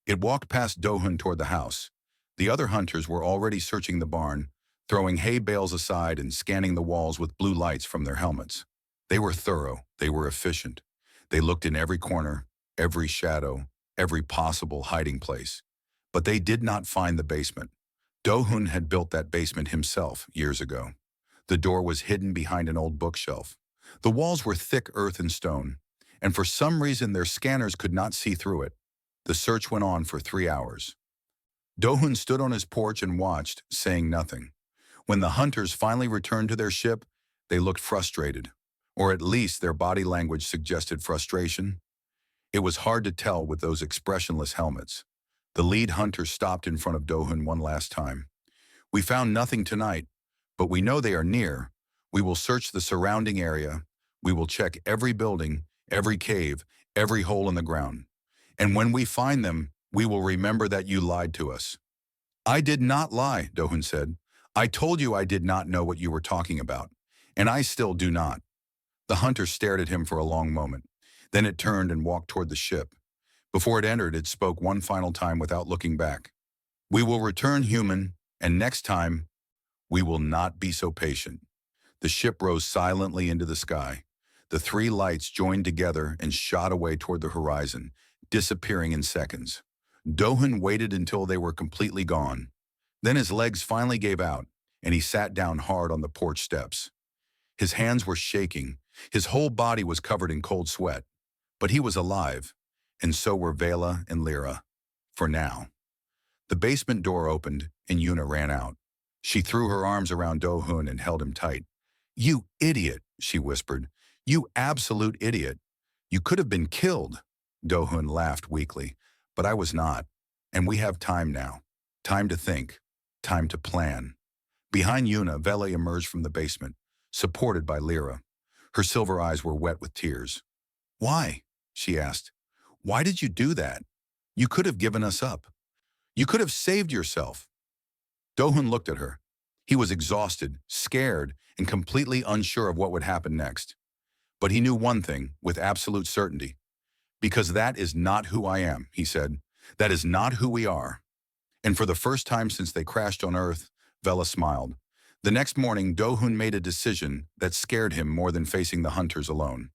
It walked past Do-hun toward the house. The other hunters were already searching the barn, throwing hay bales aside and scanning the walls with blue lights from their helmets. They were thorough. They were efficient. They looked in every corner, every shadow, every possible hiding place. But they did not find the basement. Do-hun had built that basement himself years ago. The door was hidden behind an old bookshelf. The walls were thick earth and stone. and for some reason their scanners could not see through it. The search went on for 3 hours. Do-hoon stood on his porch and watched, saying nothing. When the hunters finally returned to their ship, they looked frustrated, or at least their body language suggested frustration. It was hard to tell with those expressionless helmets. The lead hunter stopped in front of Do-hoon one last time. "We found nothing tonight, but we know they are near. We will search the surrounding area. We will check every building, every cave, every hole in the ground. And when we find them, we will remember that you lied to us." "I did not lie," Do-hoon said. "I told you I did not know what you were talking about, and I still do not." The hunter stared at him for a long moment. Then it turned and walked toward the ship. Before it entered, it spoke one final time without looking back. "We will return human, and next time, we will not be so patient." The ship rose silently into the sky. The three lights joined together and shot away toward the horizon, disappearing in seconds. Do-hoon waited until they were completely gone. Then his legs finally gave out, and he sat down hard on the porch steps. His hands were shaking. His whole body was covered in cold sweat. But he was alive, and so were Vela and Lyra. For now. The basement door opened, and Yuna ran out. She threw her arms around Do-hoon and held him tight. "You idiot," she whispered. "You absolute idiot. You could have been killed." Do-hoon laughed weakly. "But I was not. And we have time now. Time to think. Time to plan." Behind Yuna, Vela emerged from the basement, supported by Lyra. Her silver eyes were wet with tears. "Why?" she asked. "Why did you do that? You could have given us up. You could have saved yourself." Do-hoon looked at her. He was exhausted, scared, and completely unsure of what would happen next. But he knew one thing with absolute certainty. "Because that is not who I am," he said. "That is not who we are." And for the first time since they crashed on Earth, Vela smiled. The next morning, Do-hoon made a decision that scared him more than facing the hunters alone.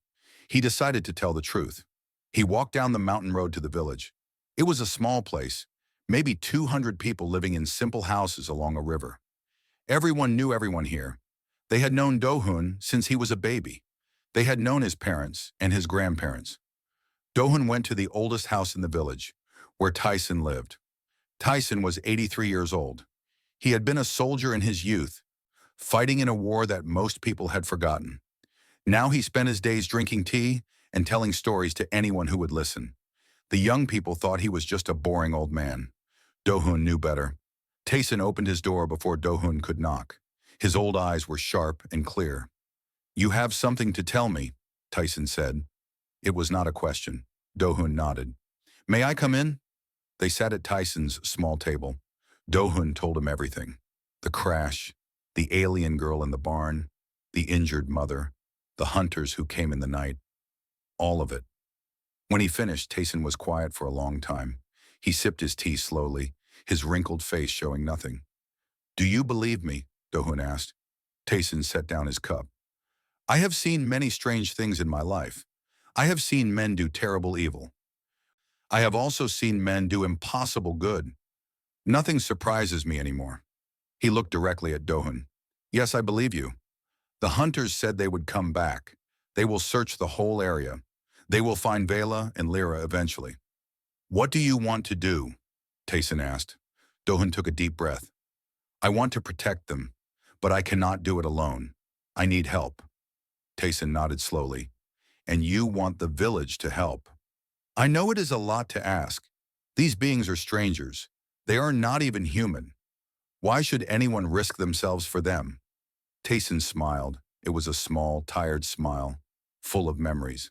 He decided to tell the truth. He walked down the mountain road to the village. It was a small place, maybe 200 people living in simple houses along a river. Everyone knew everyone here. They had known Do-hoon since he was a baby. They had known his parents and his grandparents. Do-hoon went to the oldest house in the village, where Tyson lived. Tyson was 83 years old. He had been a soldier in his youth, fighting in a war that most people had forgotten. Now he spent his days drinking tea and telling stories to anyone who would listen. The young people thought he was just a boring old man. Do-hoon knew better. Tyson opened his door before Do-hoon could knock. His old eyes were sharp and clear. "You have something to tell me," Tyson said. It was not a question. Do-hoon nodded. "May I come in?" They sat at Tyson's small table. Do-hoon told him everything. The crash, the alien girl in the barn, the injured mother, the hunters who came in the night. All of it. When he finished, Tyson was quiet for a long time. He sipped his tea slowly, his wrinkled face showing nothing. "Do you believe me?" Do-hoon asked. Tyson set down his cup. "I have seen many strange things in my life. I have seen men do terrible evil. I have also seen men do impossible good. Nothing surprises me anymore." He looked directly at Do-hoon. "Yes, I believe you. The hunters said they would come back. They will search the whole area. They will find Vela and Lyra eventually." "What do you want to do?" Tyson asked. Do-hoon took a deep breath. "I want to protect them, but I cannot do it alone. I need help." Tyson nodded slowly. "And you want the village to help?" "I know it is a lot to ask. These beings are strangers. They are not even human. Why should anyone risk themselves for them?" Tyson smiled. It was a small, tired smile, full of memories.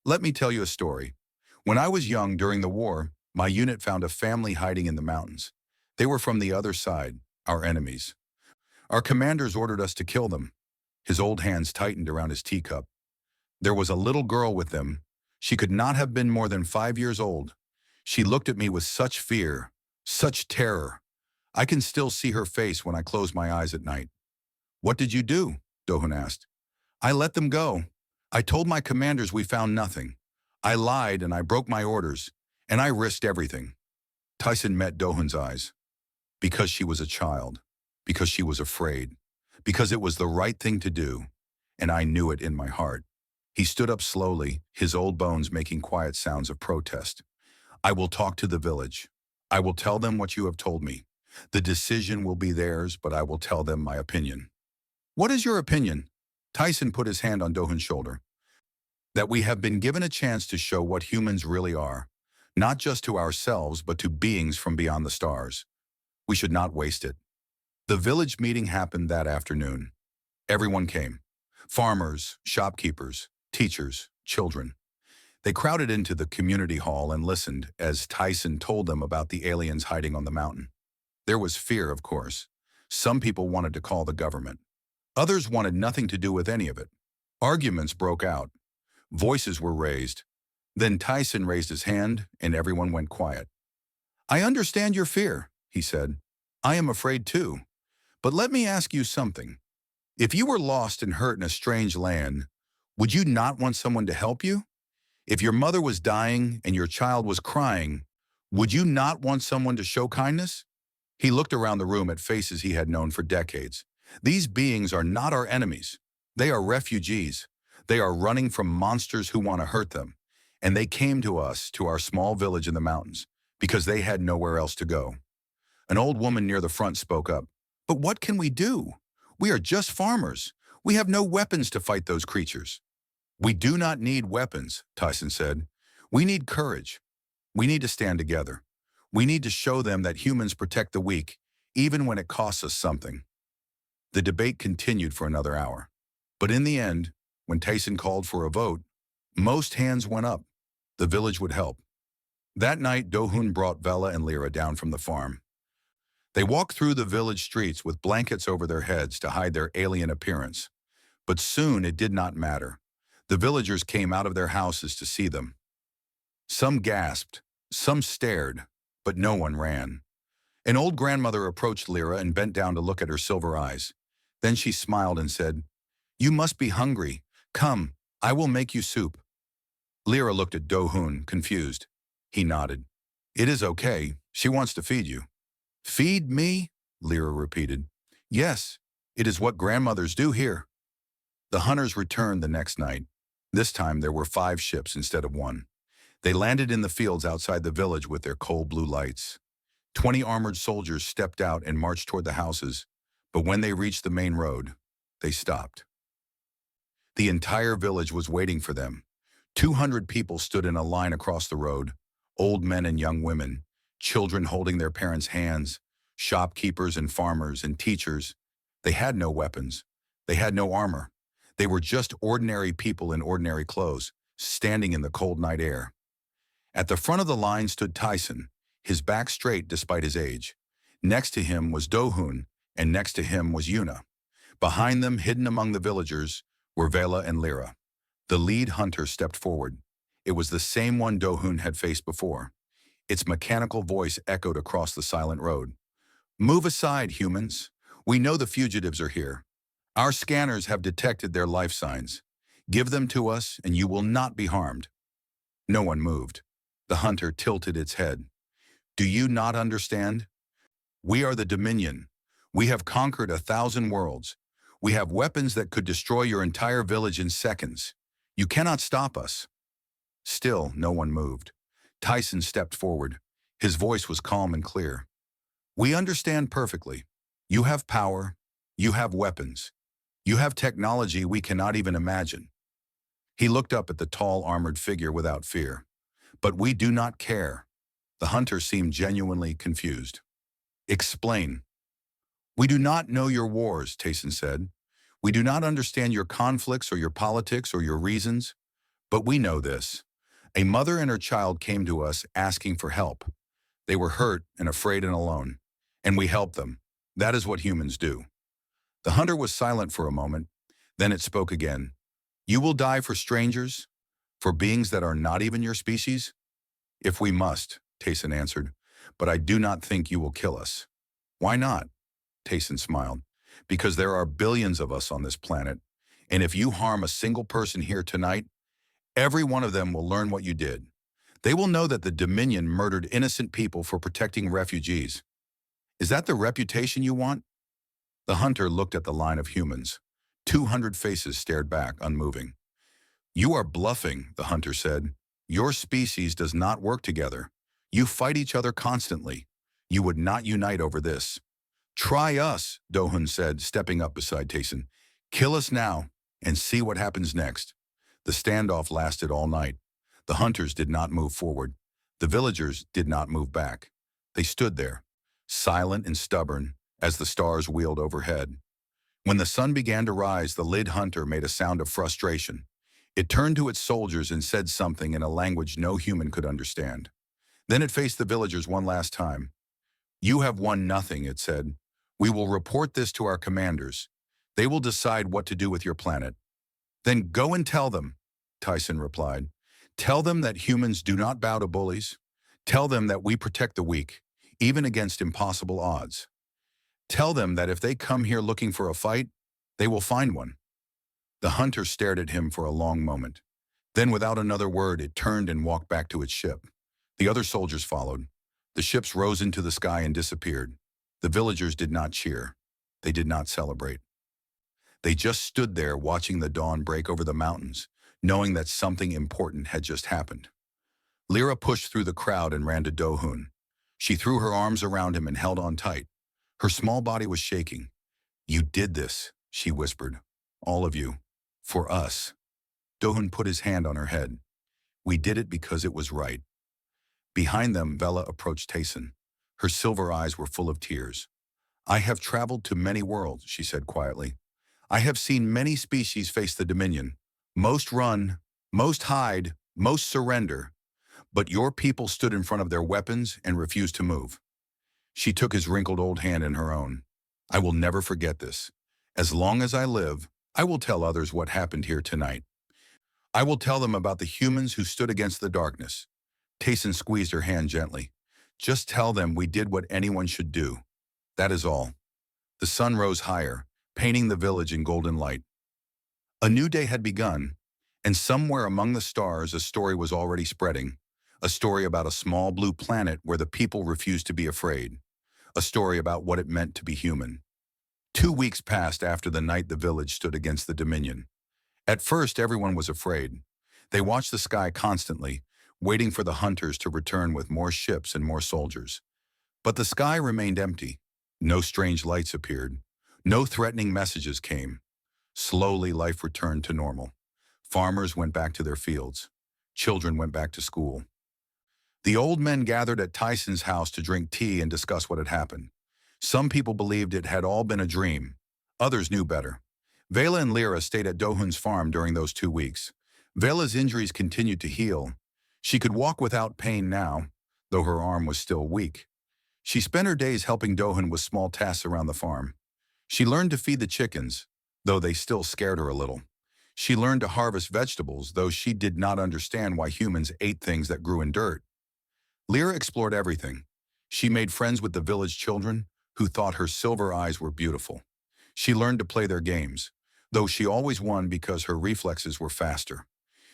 "Let me tell you a story. When I was young during the war, my unit found a family hiding in the mountains. They were from the other side, our enemies. Our commanders ordered us to kill them." His old hands tightened around his teacup. "There was a little girl with them. She could not have been more than 5 years old. She looked at me with such fear, such terror. I can still see her face when I close my eyes at night." "What did you do?" Do-hoon asked. "I let them go. I told my commanders we found nothing. I lied and I broke my orders, and I risked everything." Tyson met Do-hoon's eyes. "Because she was a child. Because she was afraid. Because it was the right thing to do. And I knew it in my heart." He stood up slowly, his old bones making quiet sounds of protest. I will talk to the village. I will tell them what you have told me. The decision will be theirs, but I will tell them my opinion. What is your opinion? Tyson put his hand on Do-hoon's shoulder. That we have been given a chance to show what humans really are, not just to ourselves, but to beings from beyond the stars. We should not waste it. The village meeting happened that afternoon. Everyone came. Farmers, shopkeepers, teachers, children. They crowded into the community hall and listened as Tyson told them about the aliens hiding on the mountain. There was fear, of course. Some people wanted to call the government. Others wanted nothing to do with any of it. Arguments broke out. Voices were raised. Then Tyson raised his hand and everyone went quiet. I understand your fear, he said. I am afraid too. But let me ask you something. If you were lost and hurt in a strange land, would you not want someone to help you? If your mother was dying and your child was crying, would you not want someone to show kindness? He looked around the room at faces he had known for decades. These beings are not our enemies. They are refugees. They are running from monsters who want to hurt them. And they came to us, to our small village in the mountains, because they had nowhere else to go. An old woman near the front spoke up. But what can we do? We are just farmers. We have no weapons to fight those creatures. We do not need weapons, Tyson said. We need courage. We need to stand together. We need to show them that humans protect the weak, even when it costs us something. The debate continued for another hour. But in the end, when Tyson called for a vote, most hands went up. The village would help. That night, Do-hoon brought Vela and Lyra down from the farm. They walked through the village streets with blankets over their heads to hide their alien appearance. But soon it did not matter. The villagers came out of their houses to see them. Some gasped, some stared, but no one ran. An old grandmother approached Lyra and bent down to look at her silver eyes. Then she smiled and said, You must be hungry. Come, I will make you soup. Lyra looked at Do-hoon, confused. He nodded. It is okay. She wants to feed you. Feed me? Lyra repeated. Yes, it is what grandmothers do here. The hunters returned the next night. This time there were 5 ships instead of 1. They landed in the fields outside the village with their cold blue lights. 20 armored soldiers stepped out and marched toward the houses, but when they reached the main road, they stopped. The entire village was waiting for them. 200 people stood in a line across the road, old men and young women, children holding their parents' hands, shopkeepers and farmers and teachers. They had no weapons. They had no armor. They were just ordinary people in ordinary clothes, standing in the cold night air. At the front of the line stood Tyson, his back straight despite his age. Next to him was Do-hoon, and next to him was Yuna. Behind them, hidden among the villagers, were Vela and Lyra. The lead hunter stepped forward. It was the same one Do-hoon had faced before. Its mechanical voice echoed across the silent road. Move aside, humans. We know the fugitives are here. Our scanners have detected their life signs. Give them to us, and you will not be harmed. No one moved. The hunter tilted its head. Do you not understand? We are the Dominion. We have conquered 1,000 worlds. We have weapons that could destroy your entire village in seconds. You cannot stop us. Still, no one moved. Tyson stepped forward. His voice was calm and clear. We understand perfectly. You have power. You have weapons. You have technology we cannot even imagine. He looked up at the tall, armored figure without fear. But we do not care. The hunter seemed genuinely confused. Explain. We do not know your wars, Tyson said. We do not understand your conflicts or your politics or your reasons. But we know this. A mother and her child came to us asking for help. They were hurt and afraid and alone. And we helped them. That is what humans do. The hunter was silent for a moment. Then it spoke again. You will die for strangers? For beings that are not even your species? If we must, Tyson answered. But I do not think you will kill us. Why not? Tyson smiled. Because there are billions of us on this planet. And if you harm a single person here tonight, every one of them will learn what you did. They will know that the Dominion murdered innocent people for protecting refugees. Is that the reputation you want? The hunter looked at the line of humans. 200 faces stared back, unmoving. You are bluffing, the hunter said. Your species does not work together. You fight each other constantly. You would not unite over this. Try us, Dohun said, stepping up beside Tayson. Kill us now, and see what happens next. The standoff lasted all night. The hunters did not move forward. The villagers did not move back. They stood there, silent and stubborn, as the stars wheeled overhead. When the sun began to rise, the lid hunter made a sound of frustration. It turned to its soldiers and said something in a language no human could understand. Then it faced the villagers one last time. You have won nothing, it said. We will report this to our commanders. They will decide what to do with your planet. Then go and tell them, Tyson replied. Tell them that humans do not bow to bullies. Tell them that we protect the weak, even against impossible odds. Tell them that if they come here looking for a fight, they will find one. The hunter stared at him for a long moment. Then, without another word, it turned and walked back to its ship. The other soldiers followed. The ships rose into the sky and disappeared. The villagers did not cheer. They did not celebrate. They just stood there watching the dawn break over the mountains, knowing that something important had just happened. Lyra pushed through the crowd and ran to Dohun. She threw her arms around him and held on tight. Her small body was shaking. You did this, she whispered. All of you. For us. Dohun put his hand on her head. We did it because it was right. Behind them, Vela approached Tayson. Her silver eyes were full of tears. I have traveled to many worlds, she said quietly. I have seen many species face the Dominion. Most run, most hide, most surrender. But your people stood in front of their weapons and refused to move. She took his wrinkled old hand in her own. I will never forget this. As long as I live, I will tell others what happened here tonight. I will tell them about the humans who stood against the darkness. Tayson squeezed her hand gently. Just tell them we did what anyone should do. That is all. The sun rose higher, painting the village in golden light. A new day had begun, and somewhere among the stars a story was already spreading. A story about a small blue planet where the people refused to be afraid. A story about what it meant to be human. 2 weeks passed after the night the village stood against the Dominion. At first, everyone was afraid. They watched the sky constantly, waiting for the hunters to return with more ships and more soldiers. But the sky remained empty. No strange lights appeared. No threatening messages came. Slowly, life returned to normal. Farmers went back to their fields. Children went back to school. The old men gathered at Tyson's house to drink tea and discuss what had happened. Some people believed it had all been a dream. Others knew better. Vela and Lyra stayed at Dohun's farm during those 2 weeks. Vela's injuries continued to heal. She could walk without pain now, though her arm was still weak. She spent her days helping Dohun with small tasks around the farm. She learned to feed the chickens, though they still scared her a little. She learned to harvest vegetables, though she did not understand why humans ate things that grew in dirt. Lyra explored everything. She made friends with the village children, who thought her silver eyes were beautiful. She learned to play their games, though she always won because her reflexes were faster.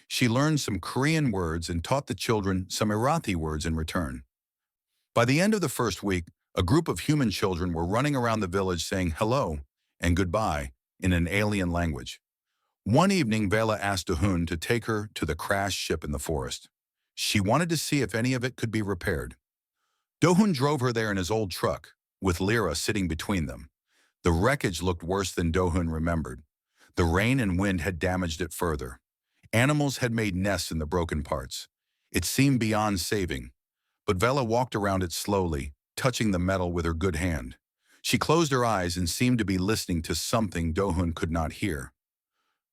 She learned some Korean words and taught the children some Marathi words in return. By the end of the first week, a group of human children were running around the village saying hello and goodbye in an alien language. One evening, Vela asked Dohun to take her to the crashed ship in the forest. She wanted to see if any of it could be repaired. Dohun drove her there in his old truck, with Lyra sitting between them. The wreckage looked worse than Dohun remembered. The rain and wind had damaged it further. Animals had made nests in the broken parts. It seemed beyond saving. But Vela walked around it slowly, touching the metal with her good hand. She closed her eyes and seemed to be listening to something Dohun could not hear.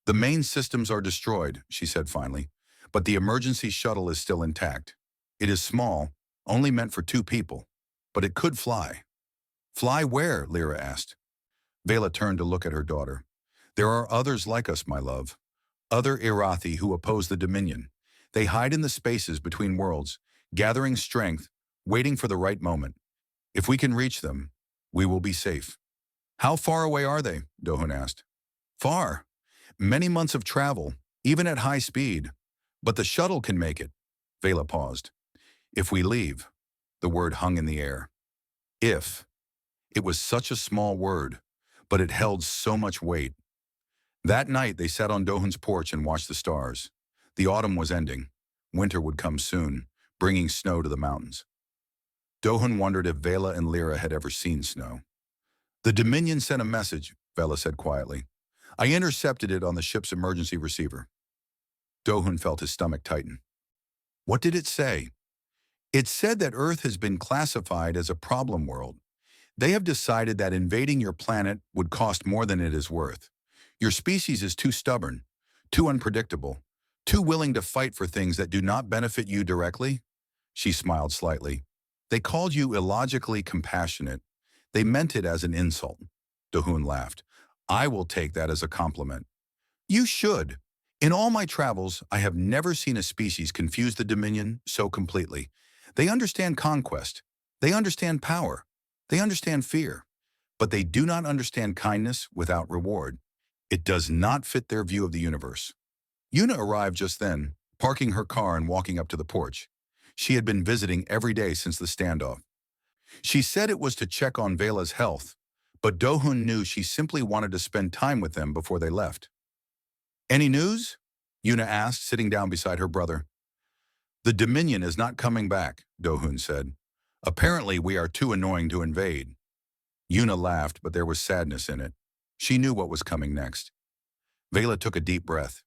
The main systems are destroyed, she said finally, but the emergency shuttle is still intact. It is small, only meant for 2 people, but it could fly. Fly where? Lyra asked. Vela turned to look at her daughter. There are others like us, my love. Other Irathi who oppose the Dominion. They hide in the spaces between worlds, gathering strength, waiting for the right moment. If we can reach them, we will be safe. How far away are they? Dohun asked. Far. Many months of travel, even at high speed. But the shuttle can make it. Vela paused. If we leave. The word hung in the air. If. It was such a small word, but it held so much weight. That night, they sat on Dohun's porch and watched the stars. The autumn was ending. Winter would come soon, bringing snow to the mountains. Dohun wondered if Vela and Lyra had ever seen snow. The Dominion sent a message, Vela said quietly. I intercepted it on the ship's emergency receiver. Dohun felt his stomach tighten. What did it say? It said that Earth has been classified as a problem world. They have decided that invading your planet would cost more than it is worth. Your species is too stubborn, too unpredictable, too willing to fight for things that do not benefit you directly. She smiled slightly. They called you illogically compassionate. They meant it as an insult. Dohun laughed. I will take that as a compliment. You should. In all my travels, I have never seen a species confuse the Dominion so completely. They understand conquest. They understand power. They understand fear. But they do not understand kindness without reward. It does not fit their view of the universe. Yuna arrived just then, parking her car and walking up to the porch. She had been visiting every day since the standoff. She said it was to check on Vela's health, but Dohun knew she simply wanted to spend time with them before they left. Any news? Yuna asked, sitting down beside her brother. The Dominion is not coming back, Dohun said. Apparently we are too annoying to invade. Yuna laughed, but there was sadness in it. She knew what was coming next. Vela took a deep breath.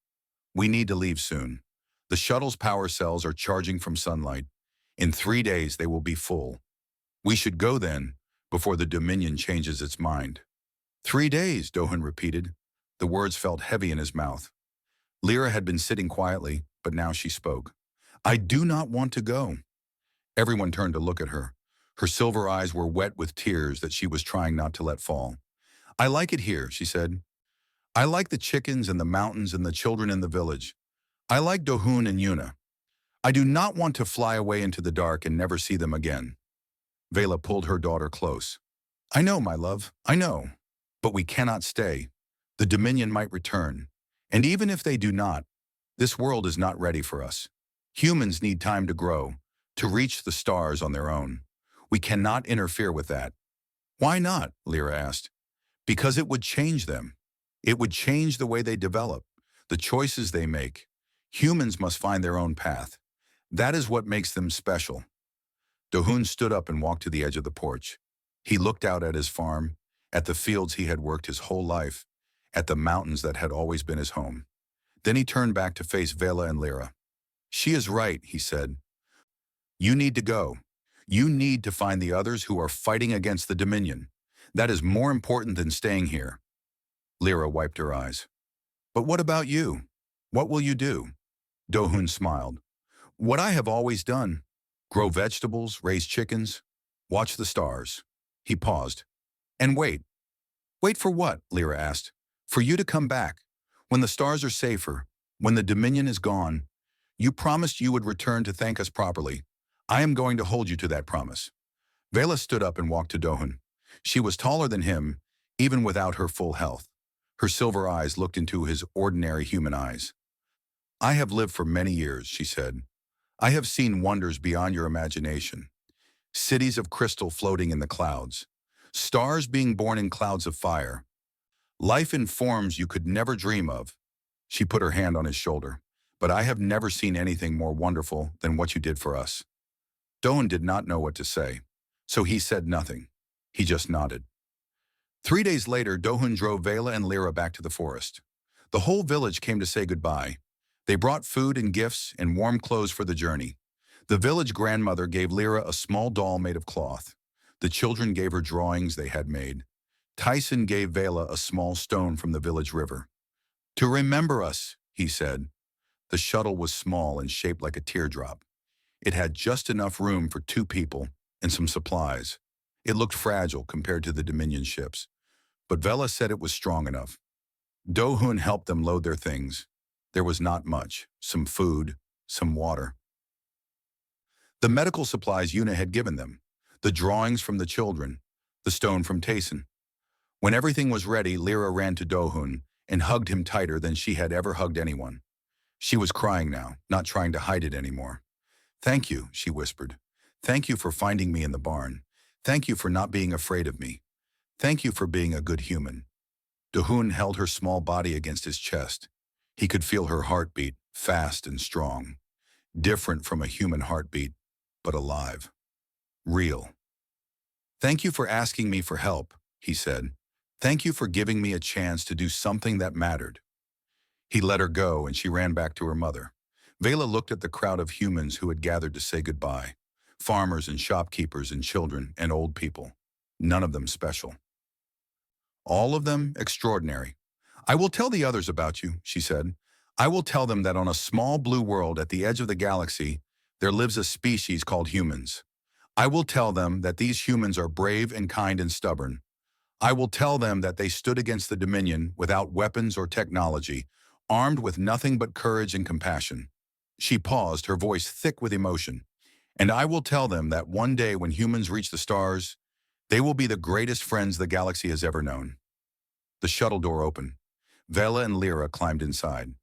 We need to leave soon. The shuttle's power cells are charging from sunlight. In 3 days they will be full. We should go then, before the Dominion changes its mind. 3 days, Dohun repeated. The words felt heavy in his mouth. Lyra had been sitting quietly, but now she spoke. I do not want to go. Everyone turned to look at her. Her silver eyes were wet with tears that she was trying not to let fall. I like it here, she said. I like the chickens and the mountains and the children in the village. I like Dohun and Yuna. I do not want to fly away into the dark and never see them again. Vela pulled her daughter close. I know, my love, I know. But we cannot stay. The Dominion might return. And even if they do not, this world is not ready for us. Humans need time to grow, to reach the stars on their own. We cannot interfere with that. Why not? Lyra asked. Because it would change them. It would change the way they develop, the choices they make. Humans must find their own path. That is what makes them special. Dohun stood up and walked to the edge of the porch. He looked out at his farm, at the fields he had worked his whole life, at the mountains that had always been his home. Then he turned back to face Vela and Lyra. She is right, he said. You need to go. You need to find the others who are fighting against the Dominion. That is more important than staying here. Lyra wiped her eyes. But what about you? What will you do? Dohun smiled. What I have always done. Grow vegetables, raise chickens, watch the stars. He paused. And wait. Wait for what? Lyra asked. For you to come back. When the stars are safer, when the Dominion is gone, you promised you would return to thank us properly. I am going to hold you to that promise. Vela stood up and walked to Dohun. She was taller than him, even without her full health. Her silver eyes looked into his ordinary human eyes. I have lived for many years, she said. I have seen wonders beyond your imagination. Cities of crystal floating in the clouds. Stars being born in clouds of fire. Life in forms you could never dream of. She put her hand on his shoulder. But I have never seen anything more wonderful than what you did for us. Dohun did not know what to say, so he said nothing. He just nodded. 3 days later, Dohun drove Vela and Lyra back to the forest. The whole village came to say goodbye. They brought food and gifts and warm clothes for the journey. The village grandmother gave Lyra a small doll made of cloth. The children gave her drawings they had made. Tyson gave Vela a small stone from the village river. To remember us, he said. The shuttle was small and shaped like a teardrop. It had just enough room for 2 people and some supplies. It looked fragile compared to the Dominion ships, but Vela said it was strong enough. Dohun helped them load their things. There was not much, some food, some water. The medical supplies Yuna had given them, the drawings from the children, the stone from Tayson. When everything was ready, Lyra ran to Dohun and hugged him tighter than she had ever hugged anyone. She was crying now, not trying to hide it anymore. Thank you, she whispered. Thank you for finding me in the barn. Thank you for not being afraid of me. Thank you for being a good human. Dohun held her small body against his chest. He could feel her heartbeat, fast and strong, different from a human heartbeat, but alive, real. "Thank you for asking me for help," he said. "Thank you for giving me a chance to do something that mattered." He let her go and she ran back to her mother. Vela looked at the crowd of humans who had gathered to say goodbye. Farmers and shopkeepers and children and old people. None of them special. All of them extraordinary. "I will tell the others about you," she said. "I will tell them that on a small blue world at the edge of the galaxy, there lives a species called humans. I will tell them that these humans are brave and kind and stubborn. I will tell them that they stood against the Dominion without weapons or technology, armed with nothing but courage and compassion." She paused, her voice thick with emotion. "And I will tell them that one day when humans reach the stars, they will be the greatest friends the galaxy has ever known." The shuttle door opened. Vela and Lyra climbed inside.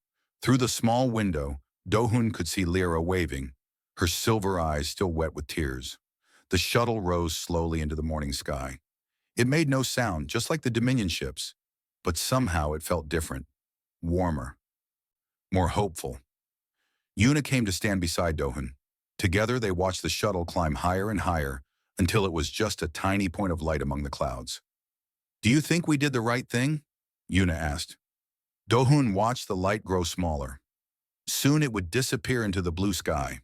Through the small window, Dohun could see Lyra waving, her silver eyes still wet with tears. The shuttle rose slowly into the morning sky. It made no sound, just like the Dominion ships, but somehow it felt different, warmer, more hopeful. Yuna came to stand beside Dohun. Together they watched the shuttle climb higher and higher until it was just a tiny point of light among the clouds. "Do you think we did the right thing?" Yuna asked. Dohun watched the light grow smaller. Soon it would disappear into the blue sky.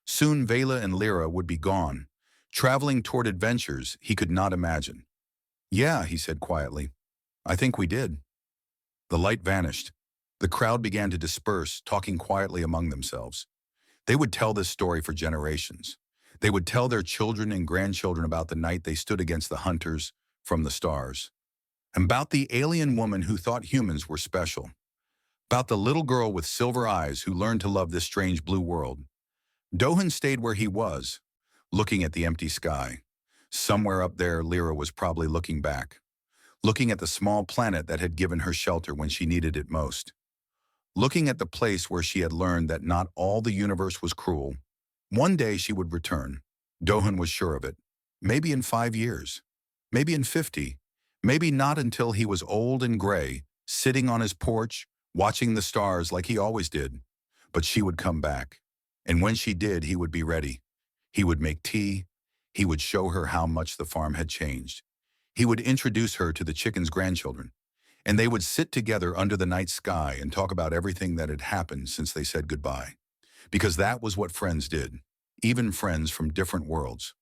Soon Vela and Lyra would be gone, traveling toward adventures he could not imagine. "Yeah," he said quietly. "I think we did." The light vanished. The crowd began to disperse, talking quietly among themselves. They would tell this story for generations. They would tell their children and grandchildren about the night they stood against the hunters from the stars. About the alien woman who thought humans were special. About the little girl with silver eyes who learned to love this strange blue world. Dohun stayed where he was, looking at the empty sky. Somewhere up there, Lyra was probably looking back, looking at the small planet that had given her shelter when she needed it most. Looking at the place where she had learned that not all the universe was cruel. One day she would return. Dohun was sure of it. Maybe in 5 years. Maybe in 50. Maybe not until he was old and gray, sitting on his porch, watching the stars like he always did. But she would come back. And when she did, he would be ready. He would make tea. He would show her how much the farm had changed. He would introduce her to the chicken's grandchildren. And they would sit together under the night sky and talk about everything that had happened since they said goodbye. Because that was what friends did, even friends from different worlds.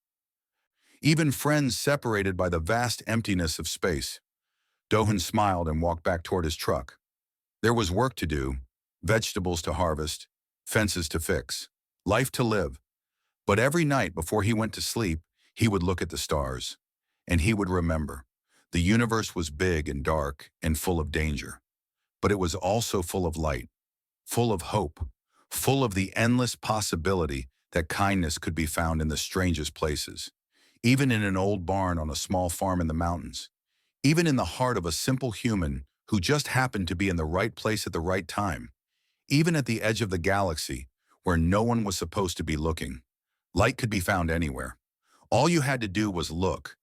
Even friends separated by the vast emptiness of space. Dohun smiled and walked back toward his truck. There was work to do, vegetables to harvest, fences to fix, life to live. But every night before he went to sleep, he would look at the stars. And he would remember. The universe was big and dark and full of danger. But it was also full of light, full of hope, full of the endless possibility that kindness could be found in the strangest places. Even in an old barn on a small farm in the mountains. Even in the heart of a simple human who just happened to be in the right place at the right time. Even at the edge of the galaxy, where no one was supposed to be looking. Light could be found anywhere. All you had to do was look,